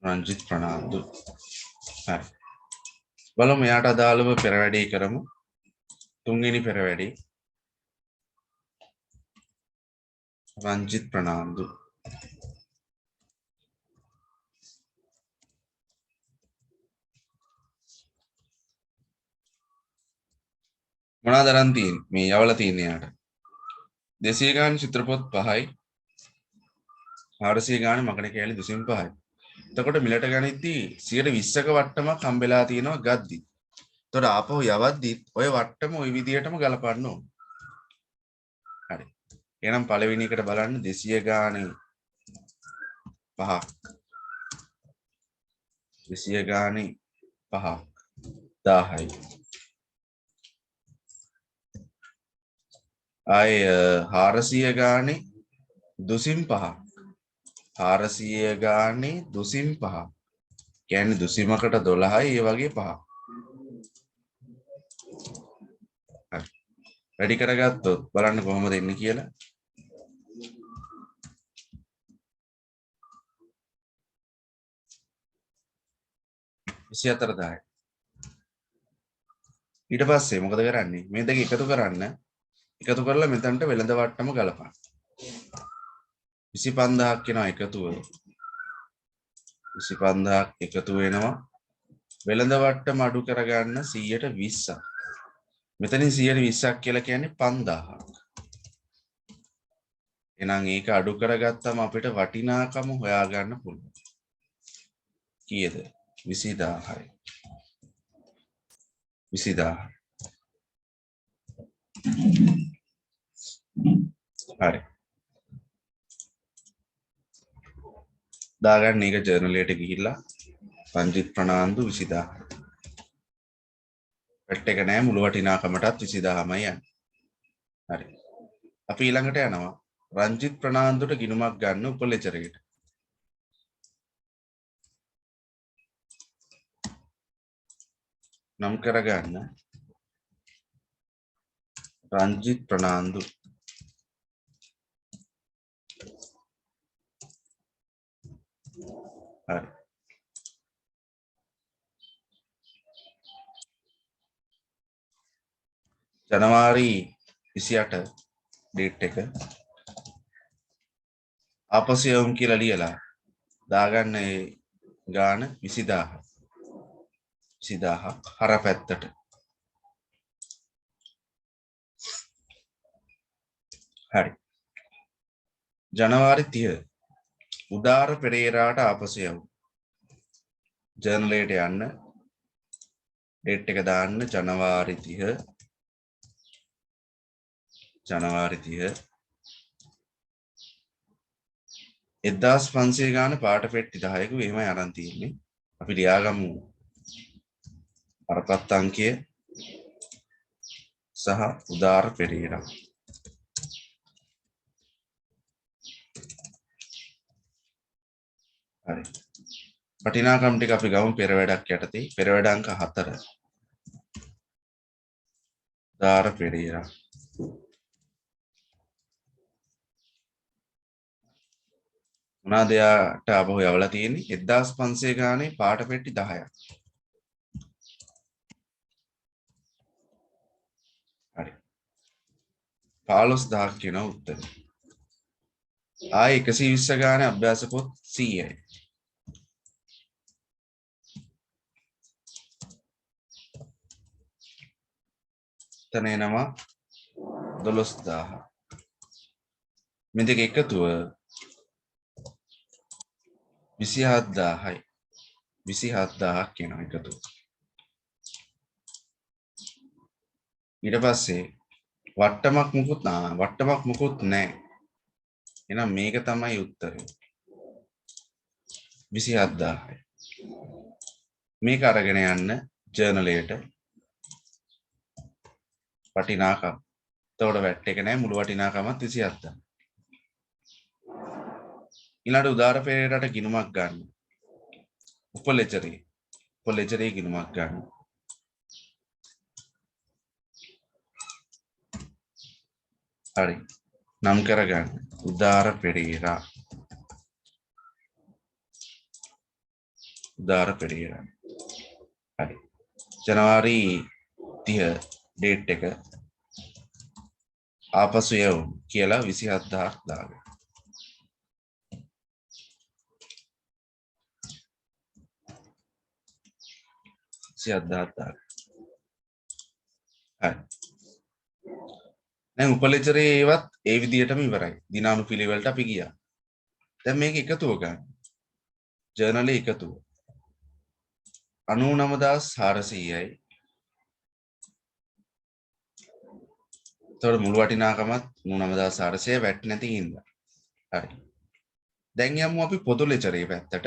රංජිත් ප්‍රනාන්දු. හරි. බලමු එයාට අදාළව පෙරවැඩේ කරමු. තුන්වෙනි පෙරවැඩේ රංජිත් ප්‍රනාන්දු මොනවාද අරන් තියෙන්නේ මේ යවලා තියෙන්නේ යාට 200 ගාන චිත්‍රපොත් 5යි 400 ගාන මකණ කෑලි 205යි එතකොට මිලට ගනිද්දී 120ක වට්ටමක් හම්බෙලා තියෙනවා ගද්දි එතකොට ආපහු යවද්දිත් ඔය වට්ටම ওই විදිහටම ගලපන්න ඕන හරි එහෙනම් පළවෙනි එකට බලන්න 200 ගානේ 5ක් 200 ගානේ 5ක් 1000යි ආය 400 ගානේ දුසින් 5ක් 400 ගානේ දුසින් 5ක් කියන්නේ දුසිමකට 12යි ඒ වගේ 5ක් හරි වැඩි කරගත්තොත් බලන්න කොහොමද එන්නේ කියලා 24000යි ඊට පස්සේ මොකද කරන්නේ මේ දෙක එකතු කරලා මෙතනට වෙළඳ වට්ටම ගලපන්න 25000ක් වෙනවා එකතුව 25000ක් එකතු වෙනවා වෙළඳ වට්ටම අඩු කරගන්න 120ක් මෙතනින් 120ක් කියලා කියන්නේ 5000ක් එහෙනම් ඒක අඩු කරගත්තම අපිට වටිනාකම හොයාගන්න පුළුවන් කීයද 20000යි 20000 හරි දාගන්න එක ජර්නල් එකට ගිහිල්ලා රංජිත් ප්‍රනාන්දු 20000 පැට් එක නෑ මුළු වටිනාකමටත් 20000මයි යන්නේ හරි අපි ඊළඟට යනවා රංජිත් ප්‍රනාන්දුට ගිණුමක් ගන්න උපලෙචරයට නම් කරගන්න රංජිත් ප්‍රනාන්දු හරි ජනවාරි 28 ඩේට් එක ආපසු යවමු කියලා ලියලා දාගන්න ඒ ගාන 20000ක් හර පැත්තට හරි ජනවාරි 30 උදාර පෙරේරාට ආපසු යවමු ජර්නල් එකට යන්න ඩේට් එක දාන්න ජනවාරි 30 1500 ගාන පාට පෙට්ටි 10ක එහෙමයි අරන් තියෙන්නේ අපි ලියාගමු අරපත් අංකය සහ උදාර පෙරේරා හරි වටිනාකම් ටික අපි ගමු පෙර වැඩක් යටතේ පෙර වැඩ අංක 4 උදාර පෙරේරා මොනවාද යාට ආපහු යවලා තියෙන්නේ 1500 ගානේ පාට පෙට්ටි 10ක් හරි 15000ක් කියන උත්තරේ ආයේ 120 ගානේ අභ්‍යාස පොත් 100යි එතන එනවා 12000 මේ දෙක එකතුව 27000යි 27000ක් කියනවා එකතුව ඊට පස්සේ වට්ටමක් මුකුත් නැහැ එහෙනම් මේක තමයි උත්තරේ 27000යි මේක අරගෙන යන්න ජර්නල් එකට වටිනාකම එතකොට වැට් එක නැහැ මුළු වටිනාකමත් 27000 ඊළඟ උදාර පෙරේරාට ගිණුමක් ගන්න උපලෙචරේ ගිණුමක් ගන්න හරි නම් කරගන්න උදාර පෙරේරා හරි ජනවාරි 30 ඩේට් එක ආපසු යවමු කියලා 27000ක් දාගන්න 170,000. හරි. දැන් උපලෙජරේ ඒවත් ඒ විදිහටම ඉවරයි. දිනානුපිළිවෙලට අපි ගියා. දැන් මේක එකතුව ගන්න. ජර්නලේ එකතුව. 99,400යි. එතකොට මුළු වටිනාකමත් 99,400 වැට් නැති හින්දා. හරි. දැන් යමු අපි පොදු ලෙජරේ පැත්තට.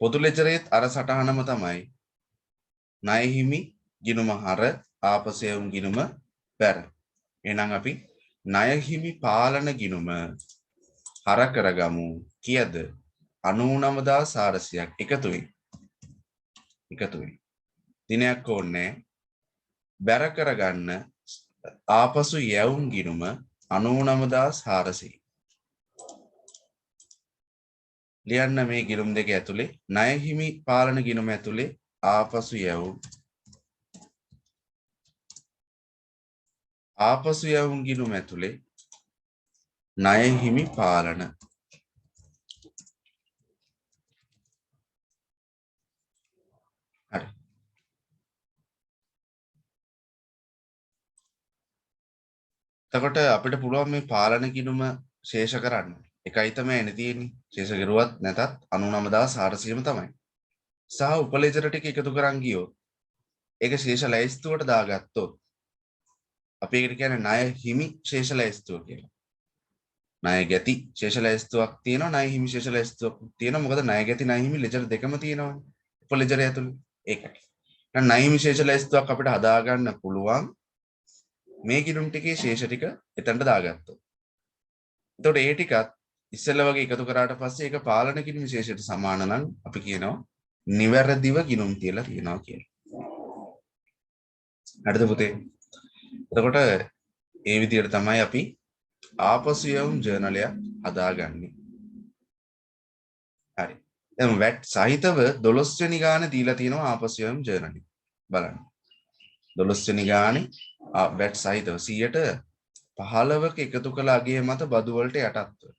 පොදු ලෙජරේත් අර සටහනම තමයි. ණය හිමි ගිණුම හර ආපසයවුම් ගිණුම බැර. එහෙනම් අපි ණය හිමි පාලන ගිණුම හර කරගමු. කීයද? 99,400ක් එකතු වෙයි. එකතු වෙයි. දිනයක් ඕනේ බැර කරගන්න ආපසු යැවුම් ගිණුම 99,400. ලියන්න මේ ගිණුම් දෙක ඇතුලේ ණය හිමි පාලන ගිණුම ඇතුලේ ආපසු යැවුම් ගිණුම ඇතුලේ ණය හිමි පාලන. හරි. එතකොට අපිට පුළුවන් මේ පාලන ගිණුම ශේෂ කරන්න. එකයි තමයි එන්නේ තියෙන්නේ. ශේෂ කරුවත් නැතත් 99,400ම තමයි. සහ උපලෙජර ටික එකතු කරන් ගියොත් ඒක ශේෂ ලැයිස්තුවට දාගත්තොත් අපි ඒකට කියන්නේ ණය හිමි ශේෂ ලැයිස්තුව කියලා. ණය ගැති ශේෂ ලැයිස්තුවක් තියෙනවා, ණය හිමි ශේෂ ලැයිස්තුවක් තියෙනවා. මොකද ණය ගැති ණය හිමි ලෙජර් දෙකම තියෙනවානේ. උපලෙජරය ඇතුළේ. ඒකට. දැන් ණය හිමි ශේෂ ලැයිස්තුවක් අපිට හදාගන්න පුළුවන් මේ ගිණුම් ටිකේ ශේෂ ටික එතනට දාගත්තොත්. එතකොට ඒ ටිකත් ඉස්සෙල්ලා වගේ එකතු කරාට පස්සේ ඒක පාලන ගිණුම් ශේෂයට සමාන නම් අපි කියනවා නිවැරදිව ගිණුම් කියලා කියනවා කියලා. හරිද පුතේ? එතකොට ඒ විදිහට තමයි අපි ආපසු යවුම් ජර්නලයක් හදාගන්නේ. හරි. දැන් වැට් සහිතව 12 වෙනි ගානේ දීලා තියෙනවා ආපසු යවුම් ජර්නලෙ. බලන්න. 12 වෙනි ගානේ වැට් සහිතව 15%ක එකතු කළ අගය මත බදු වලට යටත්ව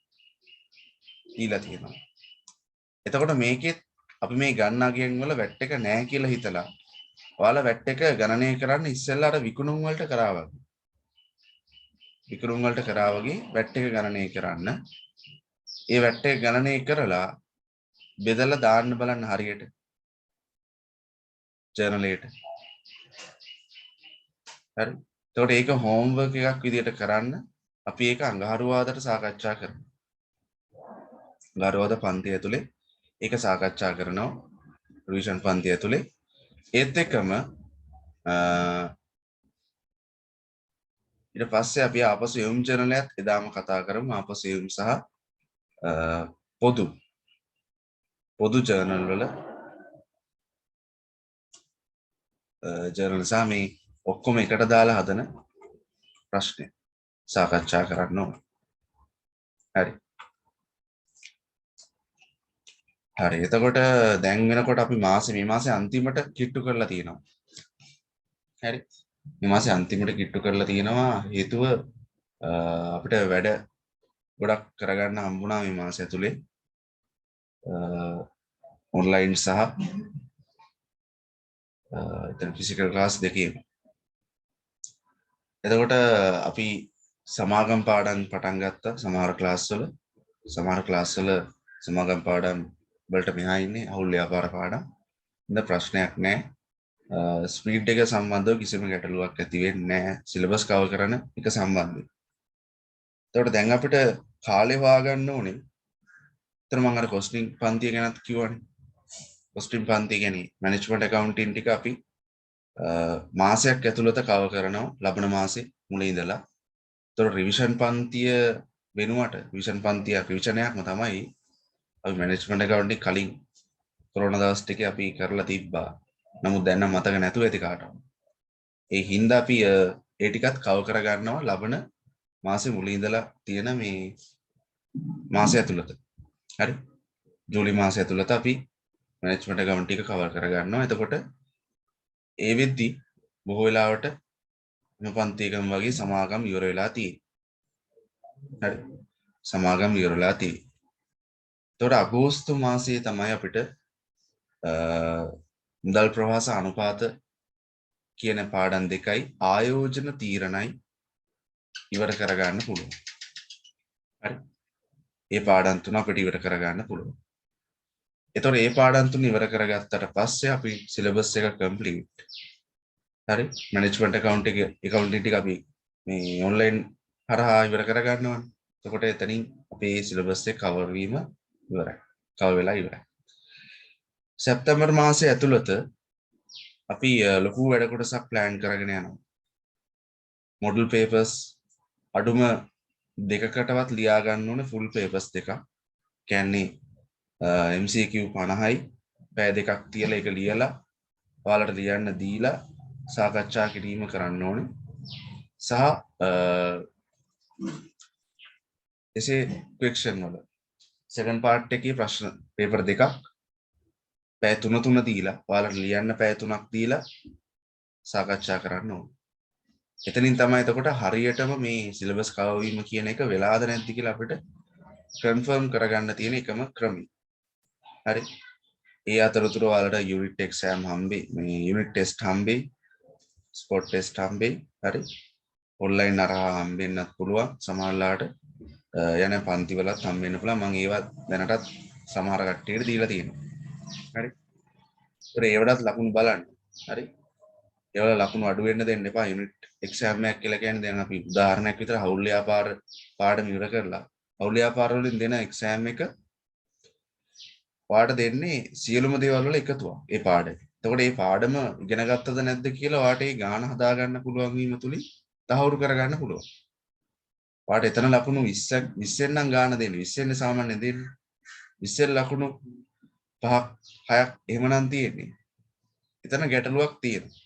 දීලා තියෙනවා. එතකොට මේකෙත් අපි මේ ගන්න අගයන් වල වැට් එක නැහැ කියලා හිතලා ඔයාලා වැට් එක ගණනය කරන්න ඉස්සෙල්ලා අර විකුණුම් වලට කරා වගේ. විකුණුම් වලට කරා වගේ වැට් එක ගණනය කරන්න. ඒ වැට් එක ගණනය කරලා බෙදලා දාන්න බලන්න හරියට. ජර්නලයට. හරි. එතකොට ඒක හෝම්වර්ක් එකක් විදියට කරන්න අපි ඒක අඟහරුවාදට සාකච්ඡා කරමු. අඟහරුවාද පන්ති ඇතුලේ ඒක සාකච්ඡා කරනවා. රිවිෂන් පන්ති ඇතුලේ. ඒත් එක්කම ඊට පස්සේ අපි ආපසු යොම් ජර්නලයත් එදාම කතා කරමු. ආපසු යොම් සහ පොදු ජර්නල් වල ජර්නල් සහ මේ ඔක්කොම එකට දාලා හදන ප්‍රශ්න සාකච්ඡා කරන්න ඕන. හරි. හරි. එතකොට දැන් වෙනකොට අපි මේ මාසේ අන්තිමට කිට්ටු කරලා තියෙනවා. හරි. මේ මාසේ අන්තිමට කිට්ටු කරලා තියෙනවා හේතුව අපිට වැඩ ගොඩක් කරගන්න හම්බුණා මේ මාසය ඇතුලේ. ඔන්ලයින් සහ එතන ෆිසිකල් ක්ලාස් දෙකේම. එතකොට අපි සමාගම් පාඩම් පටන් ගත්තා සමහර ක්ලාස් වල. සමහර ක්ලාස් වල සමාගම් පාඩම් වලට මෙහා ඉන්නේ අවුල් ව්‍යාපාර පාඩම්. ඉතින් ප්‍රශ්නයක් නැහැ. ස්පීඩ් එක සම්බන්ධව කිසිම ගැටලුවක් ඇති වෙන්නේ නැහැ. සිලබස් කවර් කරන එක සම්බන්ධයෙන්. එතකොට දැන් අපිට කාලේ හොයාගන්න ඕනේ. එතන මම අර කොස්ටිං පන්තිය ගැනත් කිව්වනේ. කොස්ටිං පන්තිය කියන්නේ මැනේජ්මන්ට් ඇකවුන්ටින් ටික අපි මාසයක් ඇතුළත කවර් කරනවා ලබන මාසේ මුලින් ඉඳලා. එතකොට රිවිෂන් පන්තිය වෙනුවට රිවිෂන් පන්තිය රිවිෂනයක්ම තමයි අපි මැනේජ්මන්ට් ඇකවුන්ටින් කලින් කොරෝනා දවස් ටිකේ අපි කරලා තිබ්බා. නමුත් දැන් නම් මතක නැතුව ඇති කාටවත්. ඒ හින්දා අපි ඒ ටිකත් කවර් කරගන්නවා ලබන මාසේ මුලින් ඉඳලා තියෙන මේ මාසය ඇතුළත. හරි. ජූලි මාසය ඇතුළත අපි මැනේජ්මන්ට් ඇකවුන්ට් ටික කවර් කරගන්නවා. එතකොට ඒ වෙද්දි බොහෝ වෙලාවට මේ පන්තියකම වගේ සමාගම් ඉවර වෙලා තියෙන්නේ. හරි. සමාගම් ඉවර වෙලා තියෙන්නේ. එතකොට අගෝස්තු මාසයේ තමයි අපිට මුදල් ප්‍රවාස අනුපාත කියන පාඩම් දෙකයි ආයෝජන තීරණයි ඉවර කරගන්න පුළුවන්. හරි. මේ පාඩම් තුන අපිට ඉවර කරගන්න පුළුවන්. එතකොට මේ පාඩම් තුන ඉවර කරගත්තට පස්සේ අපි සිලබස් එක කම්ප්ලීට්. හරි. මැනේජ්මන්ට් accounting ටික අපි මේ ඔන්ලයින් හරහා ඉවර කරගන්නවා. එතකොට එතනින් අපේ සිලබස් එක කවර් වීම ඉවරයි. කවර් වෙලා ඉවරයි. සැප්තැම්බර් මාසයේ ඇතුළත අපි ලොකු වැඩ කොටසක් ප්ලෑන් කරගෙන යනවා. මොඩල් පේපර්ස් අඩුම දෙකකටවත් ලියා ගන්න ඕනේ ෆුල් පේපර්ස් දෙකක්. කියන්නේ MCQ 50යි පැය දෙකක් තියලා ඒක ලියලා ඔයාලට ලියන්න දීලා සාකච්ඡා කිරීම කරන්න ඕනේ. සහ එසේ ක්වෙස්චන් වල සෙකන්ඩ් පාර්ට් එකේ ප්‍රශ්න පේපර් දෙකක් පැය 3 දීලා ඔයාලට ලියන්න පැය 3ක් දීලා සාකච්ඡා කරන්න ඕනේ. එතනින් තමයි එතකොට හරියටම මේ සිලබස් කවර් වීම කියන එක වෙලාද නැද්ද කියලා අපිට කන්ෆර්ම් කරගන්න තියෙන එකම ක්‍රමය. හරි. ඒ අතරතුර ඔයාලට යුනිට් එක්සෑම් හම්බෙයි. මේ යුනිට් ටෙස්ට් හම්බෙයි. ස්පොට් ටෙස්ට් හම්බෙයි. හරි. ඔන්ලයින් අරහා හම්බෙන්නත් පුළුවන්. සමහරලාට යන පන්ති වලත් හම්බෙන්න පුළුවන්. මම ඒවත් දැනටත් සමහර කට්ටියට දීලා තියෙනවා. හරි. ඒවටත් ලකුණු බලන්න. හරි. ඒවල ලකුණු අඩු වෙන්න දෙන්න එපා. යුනිට් එක්සෑම් එකක් කියලා කියන්නේ දැන් අපි උදාහරණයක් විතර හවුල් ව්‍යාපාර පාඩම ඉවර කරලා හවුල් ව්‍යාපාර වලින් දෙන එක්සෑම් එක ඔයාට දෙන්නේ සියලුම දේවල් වල එකතුවක් ඒ පාඩේ. එතකොට මේ පාඩම ඉගෙන ගත්තද නැද්ද කියලා ඔයාට ඒ ගාන හදා ගන්න පුළුවන් වීම තුලින් තහවුරු කරගන්න පුළුවන්. ඔයාට එතන ලකුණු 20ක් 20ෙන් නම් ගාන දෙන්නේ 20ෙන් සාමාන්‍යයෙන් දෙන්නේ 20ෙන් ලකුණු 5ක් 6ක් එහෙමනම් තියෙන්නේ. එතන ගැටලුවක් තියෙනවා.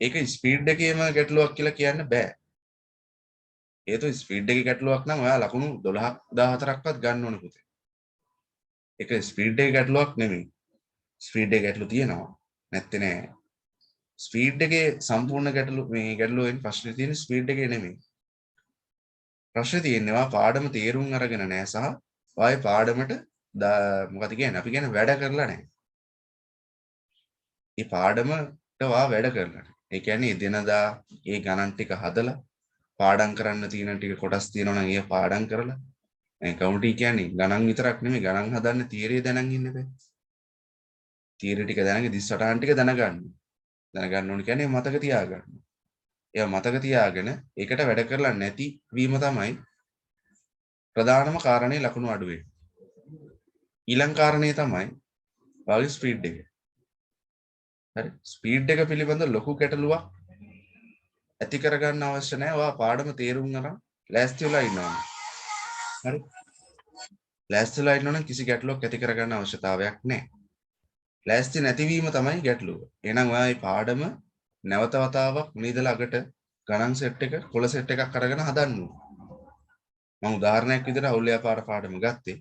ඒක ස්පීඩ් එකේම ගැටලුවක් කියලා කියන්න බෑ. හේතුව ස්පීඩ් එකේ ගැටලුවක් නම් ඔයා ලකුණු 12ක් 14ක්වත් ගන්න ඕනේ පුතේ. ඒක ස්පීඩ් එකේ ගැටලුවක් නෙමෙයි. ස්පීඩ් එකේ ගැටලු තියෙනවා. නැත්තේ නෑ. ස්පීඩ් එකේ සම්පූර්ණ ගැටලු මේ ගැටලුවෙන් ප්‍රශ්නේ තියෙන්නේ ස්පීඩ් එකේ නෙමෙයි. ප්‍රශ්නේ තියෙන්නේ ඔයා පාඩම තේරුම් අරගෙන නෑ සහ ඔයාගේ පාඩමට මොකද කියන්නේ අපි කියන්නේ වැඩ කරලා නෑ. මේ පාඩමට ඔයා වැඩ කරලා නෑ. ඒ කියන්නේ එදිනදා ඒ ගණන් ටික හදලා පාඩම් කරන්න තියෙන ටික කොටස් තියෙනවා නම් ඒ පාඩම් කරලා මේ කවුන්ටිං කියන්නේ ගණන් විතරක් නෙමෙයි ගණන් හදන්න තියරිය දැනන් ඉන්න බෑ. තියරිය ටික දැනගෙන දිස්සටහන් ටික දැනගන්න. දැනගන්න ඕනේ කියන්නේ මතක තියාගන්න. ඒවා මතක තියාගෙන ඒකට වැඩ කරලා නැති වීම තමයි ප්‍රධානම කාරණේ ලකුණු අඩු වෙන්නේ. ඊළඟ කාරණේ තමයි වාගේ ස්පීඩ් එක. හරි ස්පීඩ් එක පිළිබඳ ලොකු ගැටලුවක් ඇති කරගන්න අවශ්‍ය නැහැ. ඔයා පාඩම තේරුම් ගන්න ලෑස්ති වෙලා ඉන්නවා. හරි. ලෑස්ති වෙලා ඉන්නවනම් කිසි ගැටලුවක් ඇති කරගන්න අවශ්‍යතාවයක් නැහැ. ලෑස්ති නැතිවීම තමයි ගැටලුව. එහෙනම් ඔයා මේ පාඩම නැවත වතාවක් මුලින්දලා අගට ගණන් සෙට් එක කොළ සෙට් එකක් අරගෙන හදන්න ඕනේ. මම උදාහරණයක් විදිහට හවුල් ව්‍යාපාර පාඩම ගත්තේ.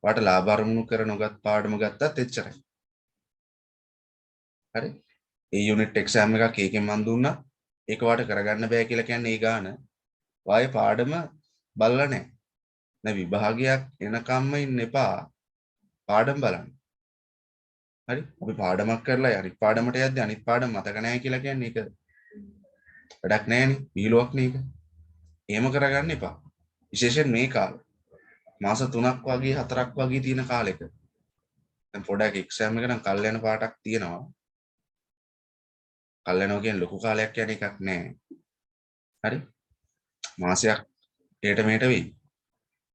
ඔයාට ලාභ අරමුණු කර නොගත් පාඩම ගත්තත් එච්චරයි. හරි. ඒ යුනිට් එක්සෑම් එකක් ඒකෙන් මන් දුන්නා. ඒක ඔයාට කරගන්න බෑ කියලා කියන්නේ ඒ ගාන. ඔයාගේ පාඩම බලලා නැහැ. දැන් විභාගයක් එනකම්ම ඉන්න එපා. පාඩම් බලන්න. හරි. අපි පාඩමක් කරලා අනිත් පාඩමට යද්දී අනිත් පාඩම මතක නැහැ කියලා කියන්නේ ඒක වැඩක් නැහැනේ. විහිළුවක් නේ ඒක. එහෙම කරගන්න එපා. විශේෂයෙන් මේ කාලේ. මාස 3ක් වගේ 4ක් වගේ තියෙන කාලෙක. දැන් පොඩක් එක්සෑම් එක නම් කල් යන පාටක් තියෙනවා. කල් යනවා කියන්නේ ලොකු කාලයක් යන එකක් නෑ. හරි? මාසයක් ඒට මේට වෙයි.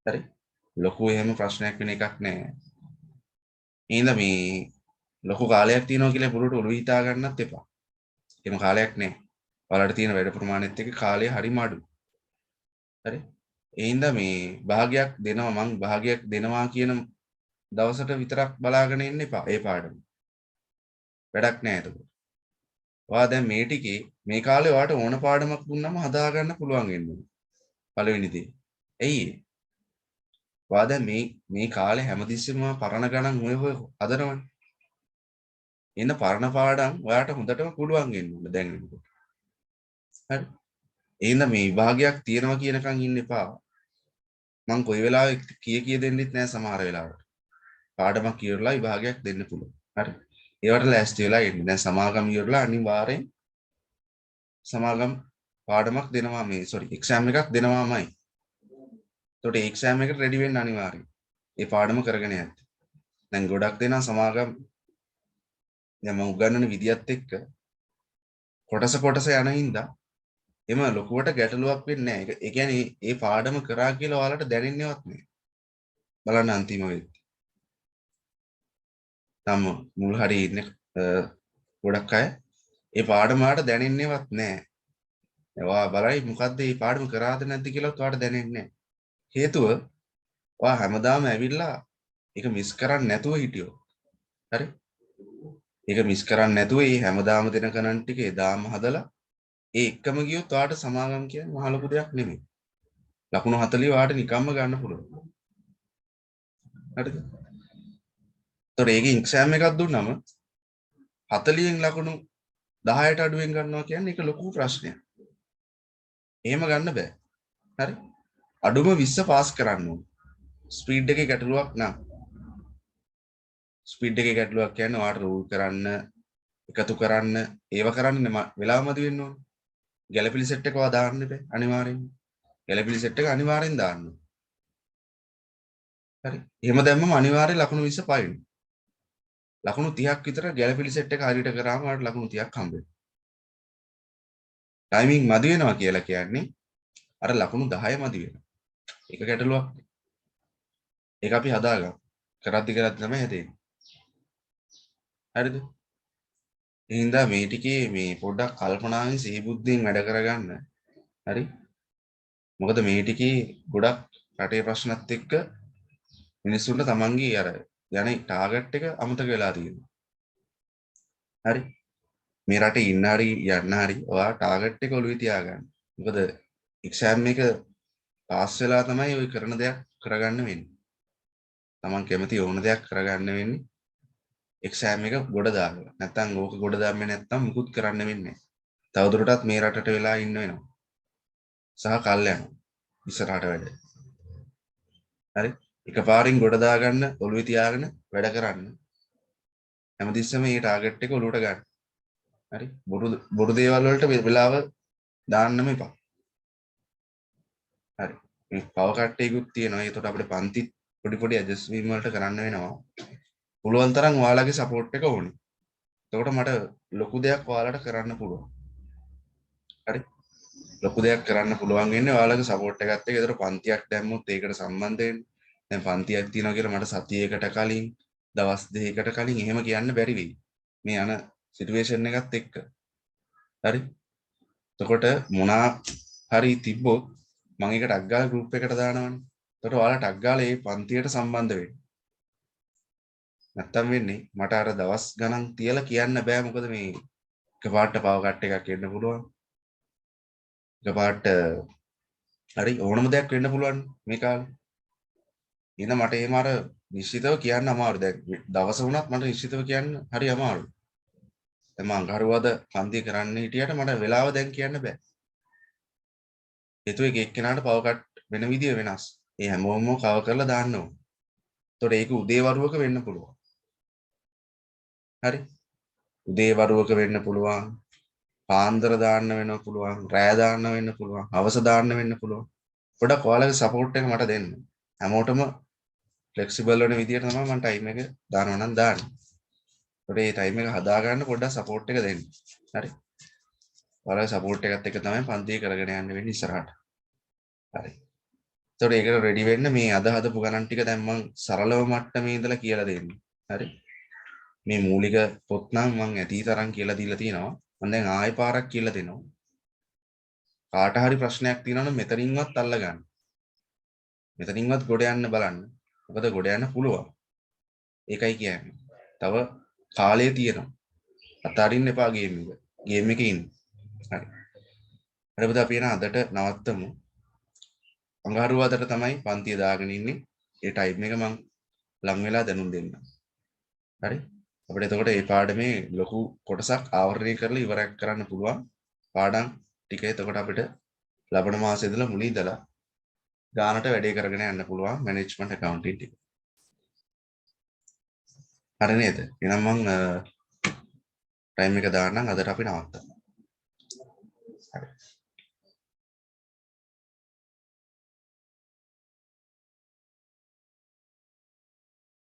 හරි? ලොකු එහෙම ප්‍රශ්නයක් වෙන එකක් නෑ. එහෙනම් මේ ලොකු කාලයක් තියෙනවා කියලා පුරුට ඔළුව හිතා ගන්නත් එපා. එහෙම කාලයක් නෑ. ඔයාලට තියෙන වැඩ ප්‍රමාණයත් එක්ක කාලය හරිම අඩුයි. හරි? ඒ හින්දා මේ භාගයක් දෙනවා මං භාගයක් දෙනවා කියන දවසට විතරක් බලාගෙන ඉන්න එපා ඒ පාඩම. වැඩක් නෑ ඒක. ඔයා දැන් මේ ටිකේ මේ කාලේ ඔයාට ඕන පාඩමක් දුන්නම හදා ගන්න පුළුවන් වෙන්නේ. පළවෙනි දේ. ඇයි ඒ? ඔයා දැන් මේ කාලේ හැමතිස්සෙම පරණ ගණන් ඔය හදනවනේ. එන්න පරණ පාඩම් ඔයාට හොඳටම පුළුවන් වෙන්න ඕන දැන් වෙනකොට. හරි? එහෙනම් මේ විභාගයක් තියෙනවා කියනකන් ඉන්න එපා. මං කොයි වෙලාවෙ කිය දෙන්නෙත් නෑ සමහර වෙලාවට. පාඩමක් කියවලා විභාගයක් දෙන්න පුළුවන්. හරි. ඒවට ලෑස්ති වෙලා ඉන්න. දැන් සමාගම් ඉවරලා අනිවාර්යෙන් සමාගම් පාඩමක් දෙනවා මේ එක්සෑම් එකක් දෙනවාමයි. එතකොට ඒ එක්සෑම් එකට රෙඩි වෙන්න අනිවාර්යෙන්. ඒ පාඩම කරගෙන යන්න. දැන් ගොඩක් දෙනා සමාගම් දැන් මම උගන්වන විදියත් එක්ක කොටස යන හින්දා එම ලොකුවට ගැටලුවක් වෙන්නේ නැහැ. ඒ කියන්නේ ඒ පාඩම කරා කියලා ඔයාලට දැනෙන්නේවත් නැහැ. බලන්න අන්තිම වෙද්දී. තම මුල් හරිය ඉන්නේ ගොඩක් අය ඒ පාඩම වලට දැනෙන්නේවත් නැහැ. ඔයා බලයි මොකද්ද මේ පාඩම කරාද නැද්ද කියලාත් ඔයාලට දැනෙන්නේ නැහැ. හේතුව ඔයා හැමදාම ඇවිල්ලා ඒක මිස් කරන්නේ නැතුව හිටියෝ. හරි? ඒක මිස් කරන්නේ නැතුව මේ හැමදාම දෙන කනන් ටික එදාම හදලා ඒ එක්කම ගියොත් ඔයාට සමාගම් කියන්නේ මහ ලොකු දෙයක් නෙමෙයි. ලකුණු 40 ඔයාට නිකම්ම ගන්න පුළුවන්. හරිද? ඒතකොට ඒකේ එක්සෑම් එකක් දුන්නම 40න් ලකුණු 10ට අඩුවෙන් ගන්නවා කියන්නේ ඒක ලොකු ප්‍රශ්නයක්. එහෙම ගන්න බෑ. හරි? අඩුම 20 පාස් කරන්න ඕන. ස්පීඩ් එකේ ගැටලුවක් නම්. ස්පීඩ් එකේ ගැටලුවක් කියන්නේ ඔයාට රූල් කරන්න, එකතු කරන්න, ඒව කරන්න වෙලාව මදි වෙන්න ඕන. ගැළපිලි සෙට් එක ඔයා දාන්න බෑ අනිවාර්යෙන්ම. ගැළපිලි සෙට් එක අනිවාර්යෙන් දාන්න. හරි? එහෙම දැම්මම අනිවාර්යෙන් ලකුණු 20 පයින්. ලකුණු 30ක් විතර ගැළපිලි සෙට් එක හරියට කරාම ඔයාලට ලකුණු 30ක් හම්බ වෙනවා. ටයිමින් මදි වෙනවා කියලා කියන්නේ අර ලකුණු 10 මදි වෙනවා. ඒක ගැටලුවක්. ඒක අපි හදාගමු. කරද්දි තමයි හැදෙන්නේ. හරිද? එහෙනම් මේ ටිකේ මේ පොඩ්ඩක් කල්පනාවෙන් සිහිබුද්ධියෙන් වැඩ කරගන්න. හරි? මොකද මේ ටිකේ ගොඩක් රටේ ප්‍රශ්නත් එක්ක මිනිස්සුන්ට තමන්ගේ අර යන්නේ ටාගට් එක අමතක වෙලා තියෙනවා. හරි? මේ රටේ ඉන්න හරි යන්න හරි ඔයා ටාගට් එක ඔළුවේ තියාගන්න. මොකද එක්සෑම් එක පාස් වෙලා තමයි ඔය කරන දෙයක් කරගන්න වෙන්නේ. තමන් කැමති ඕන දෙයක් කරගන්න වෙන්නේ එක්සෑම් එක ගොඩ දාලා. නැත්තම් ඕක ගොඩ දාන්නේ නැත්තම් මුකුත් කරන්න වෙන්නේ නැහැ. තවදුරටත් මේ රටට වෙලා ඉන්න වෙනවා. සහ කල් යනවා. ඉස්සරහට වැඩ. හරි? එකපාරින් ගොඩ දාගන්න ඔළුවේ තියාගෙන වැඩ කරන්න. හැමතිස්සෙම මේ ටාගට් එක ඔළුවට ගන්න. හරි? බොරු දේවල් වලට වෙලාව දාන්නම එපා. හරි. මේ පව කට්ටේකුත් තියෙනවා. ඒකට අපිට පන්ති පොඩි ඇඩ්ජස්ට් වීම වලට කරන්න වෙනවා. පුළුවන් තරම් ඔයාලගේ සපෝට් එක ඕනේ. එතකොට මට ලොකු දෙයක් ඔයාලට කරන්න පුළුවන්. හරි? ලොකු දෙයක් කරන්න පුළුවන් වෙන්නේ ඔයාලගේ සපෝට් එකත් එක්ක. ඒතර පන්තියක් දැම්මොත් ඒකට සම්බන්ධ වෙන්න. දැන් පන්තියක් තියෙනවා කියලා මට සතියකට කලින් දවස් දෙකකට කලින් එහෙම කියන්න බැරි වෙයි. මේ යන සිටුේෂන් එකත් එක්ක. හරි? එතකොට මොනා හරි තිබ්බොත් මම ඒක ටග් ගාලා ගෲප් එකට දානවනේ. එතකොට ඔයාලා ටග් ගාලා මේ පන්තියට සම්බන්ධ වෙන්න. නැත්තම් වෙන්නේ මට අර දවස් ගණන් තියලා කියන්න බෑ මොකද මේ එකපාරට පව කට් එකක් එන්න පුළුවන්. එකපාරට හරි ඕනම දෙයක් වෙන්න පුළුවන් මේ කාලේ. එහෙනම් මට එහෙම අර නිශ්චිතව කියන්න අමාරුයි. දැන් දවස වුණත් මට නිශ්චිතව කියන්න හරි අමාරුයි. දැන් මම අඟහරුවාද පන්ති කරන්න හිටියට මට වෙලාව දැන් කියන්න බෑ. හේතුව එක එක්කෙනාට පව කට් වෙන විදිය වෙනස්. ඒ හැමෝම කව කරලා දාන්න ඕන. ඒතකොට ඒක උදේ වරුවක වෙන්න පුළුවන්. හරි? උදේ වරුවක වෙන්න පුළුවන්. පාන්දර දාන්න වෙන්න පුළුවන්. රෑ දාන්න වෙන්න පුළුවන්. හවස දාන්න වෙන්න පුළුවන්. පොඩක් ඔයාලගේ සපෝට් එක මට දෙන්න. හැමෝටම ෆ්ලෙක්සිබල් වෙන විදියට තමයි මම ටයිම් එක දානවා නම් දාන්නේ. ඒකට මේ ටයිම් එක හදා ගන්න පොඩ්ඩක් සපෝට් එක දෙන්න. හරි? ඔයාලගේ සපෝට් එකත් එක්ක තමයි පන්තිය කරගෙන යන්න වෙන්නේ ඉස්සරහට. හරි. ඒකට ඒකට රෙඩි වෙන්න මේ අද හදපු ගණන් ටික දැන් මම සරලව මට්ටමේ ඉඳලා කියලා දෙන්නේ. හරි? මේ මූලික පොත් නම් මම ඇති තරම් කියලා දීලා තියෙනවා. මම දැන් ආයෙ පාරක් කියලා දෙනවා. කාට හරි ප්‍රශ්නයක් තියෙනවා නම් මෙතනින්වත් අල්ලගන්න. මෙතනින්වත් ගොඩ යන්න බලන්න. මොකද ගොඩ යන්න පුළුවන්. ඒකයි කියන්නේ. තව කාලය තියෙනවා. අතාරින්න එපා ගේම් එක. ගේම් එකේ ඉන්න. හරි. හරිද අපි එන අදට නවත්තමු. අඟහරුවාදට තමයි පන්තිය දාගෙන ඉන්නේ. ඒ ටයිම් එක මම ලං වෙලා දැනුම් දෙන්නම්. හරි? අපිට එතකොට මේ පාඩමේ ලොකු කොටසක් ආවරණය කරලා ඉවරයක් කරන්න පුළුවන්. පාඩම් ටික එතකොට අපිට ලබන මාසයේ ඉඳලා මුලින් ඉඳලා ගානට වැඩේ කරගෙන යන්න පුළුවන් මැනේජ්මන්ට් ඇකවුන්ටින් ටික. හරි නේද? එහෙනම් මම ටයිම් එක දාන්නම් අදට අපි නවත්තමු. හරි.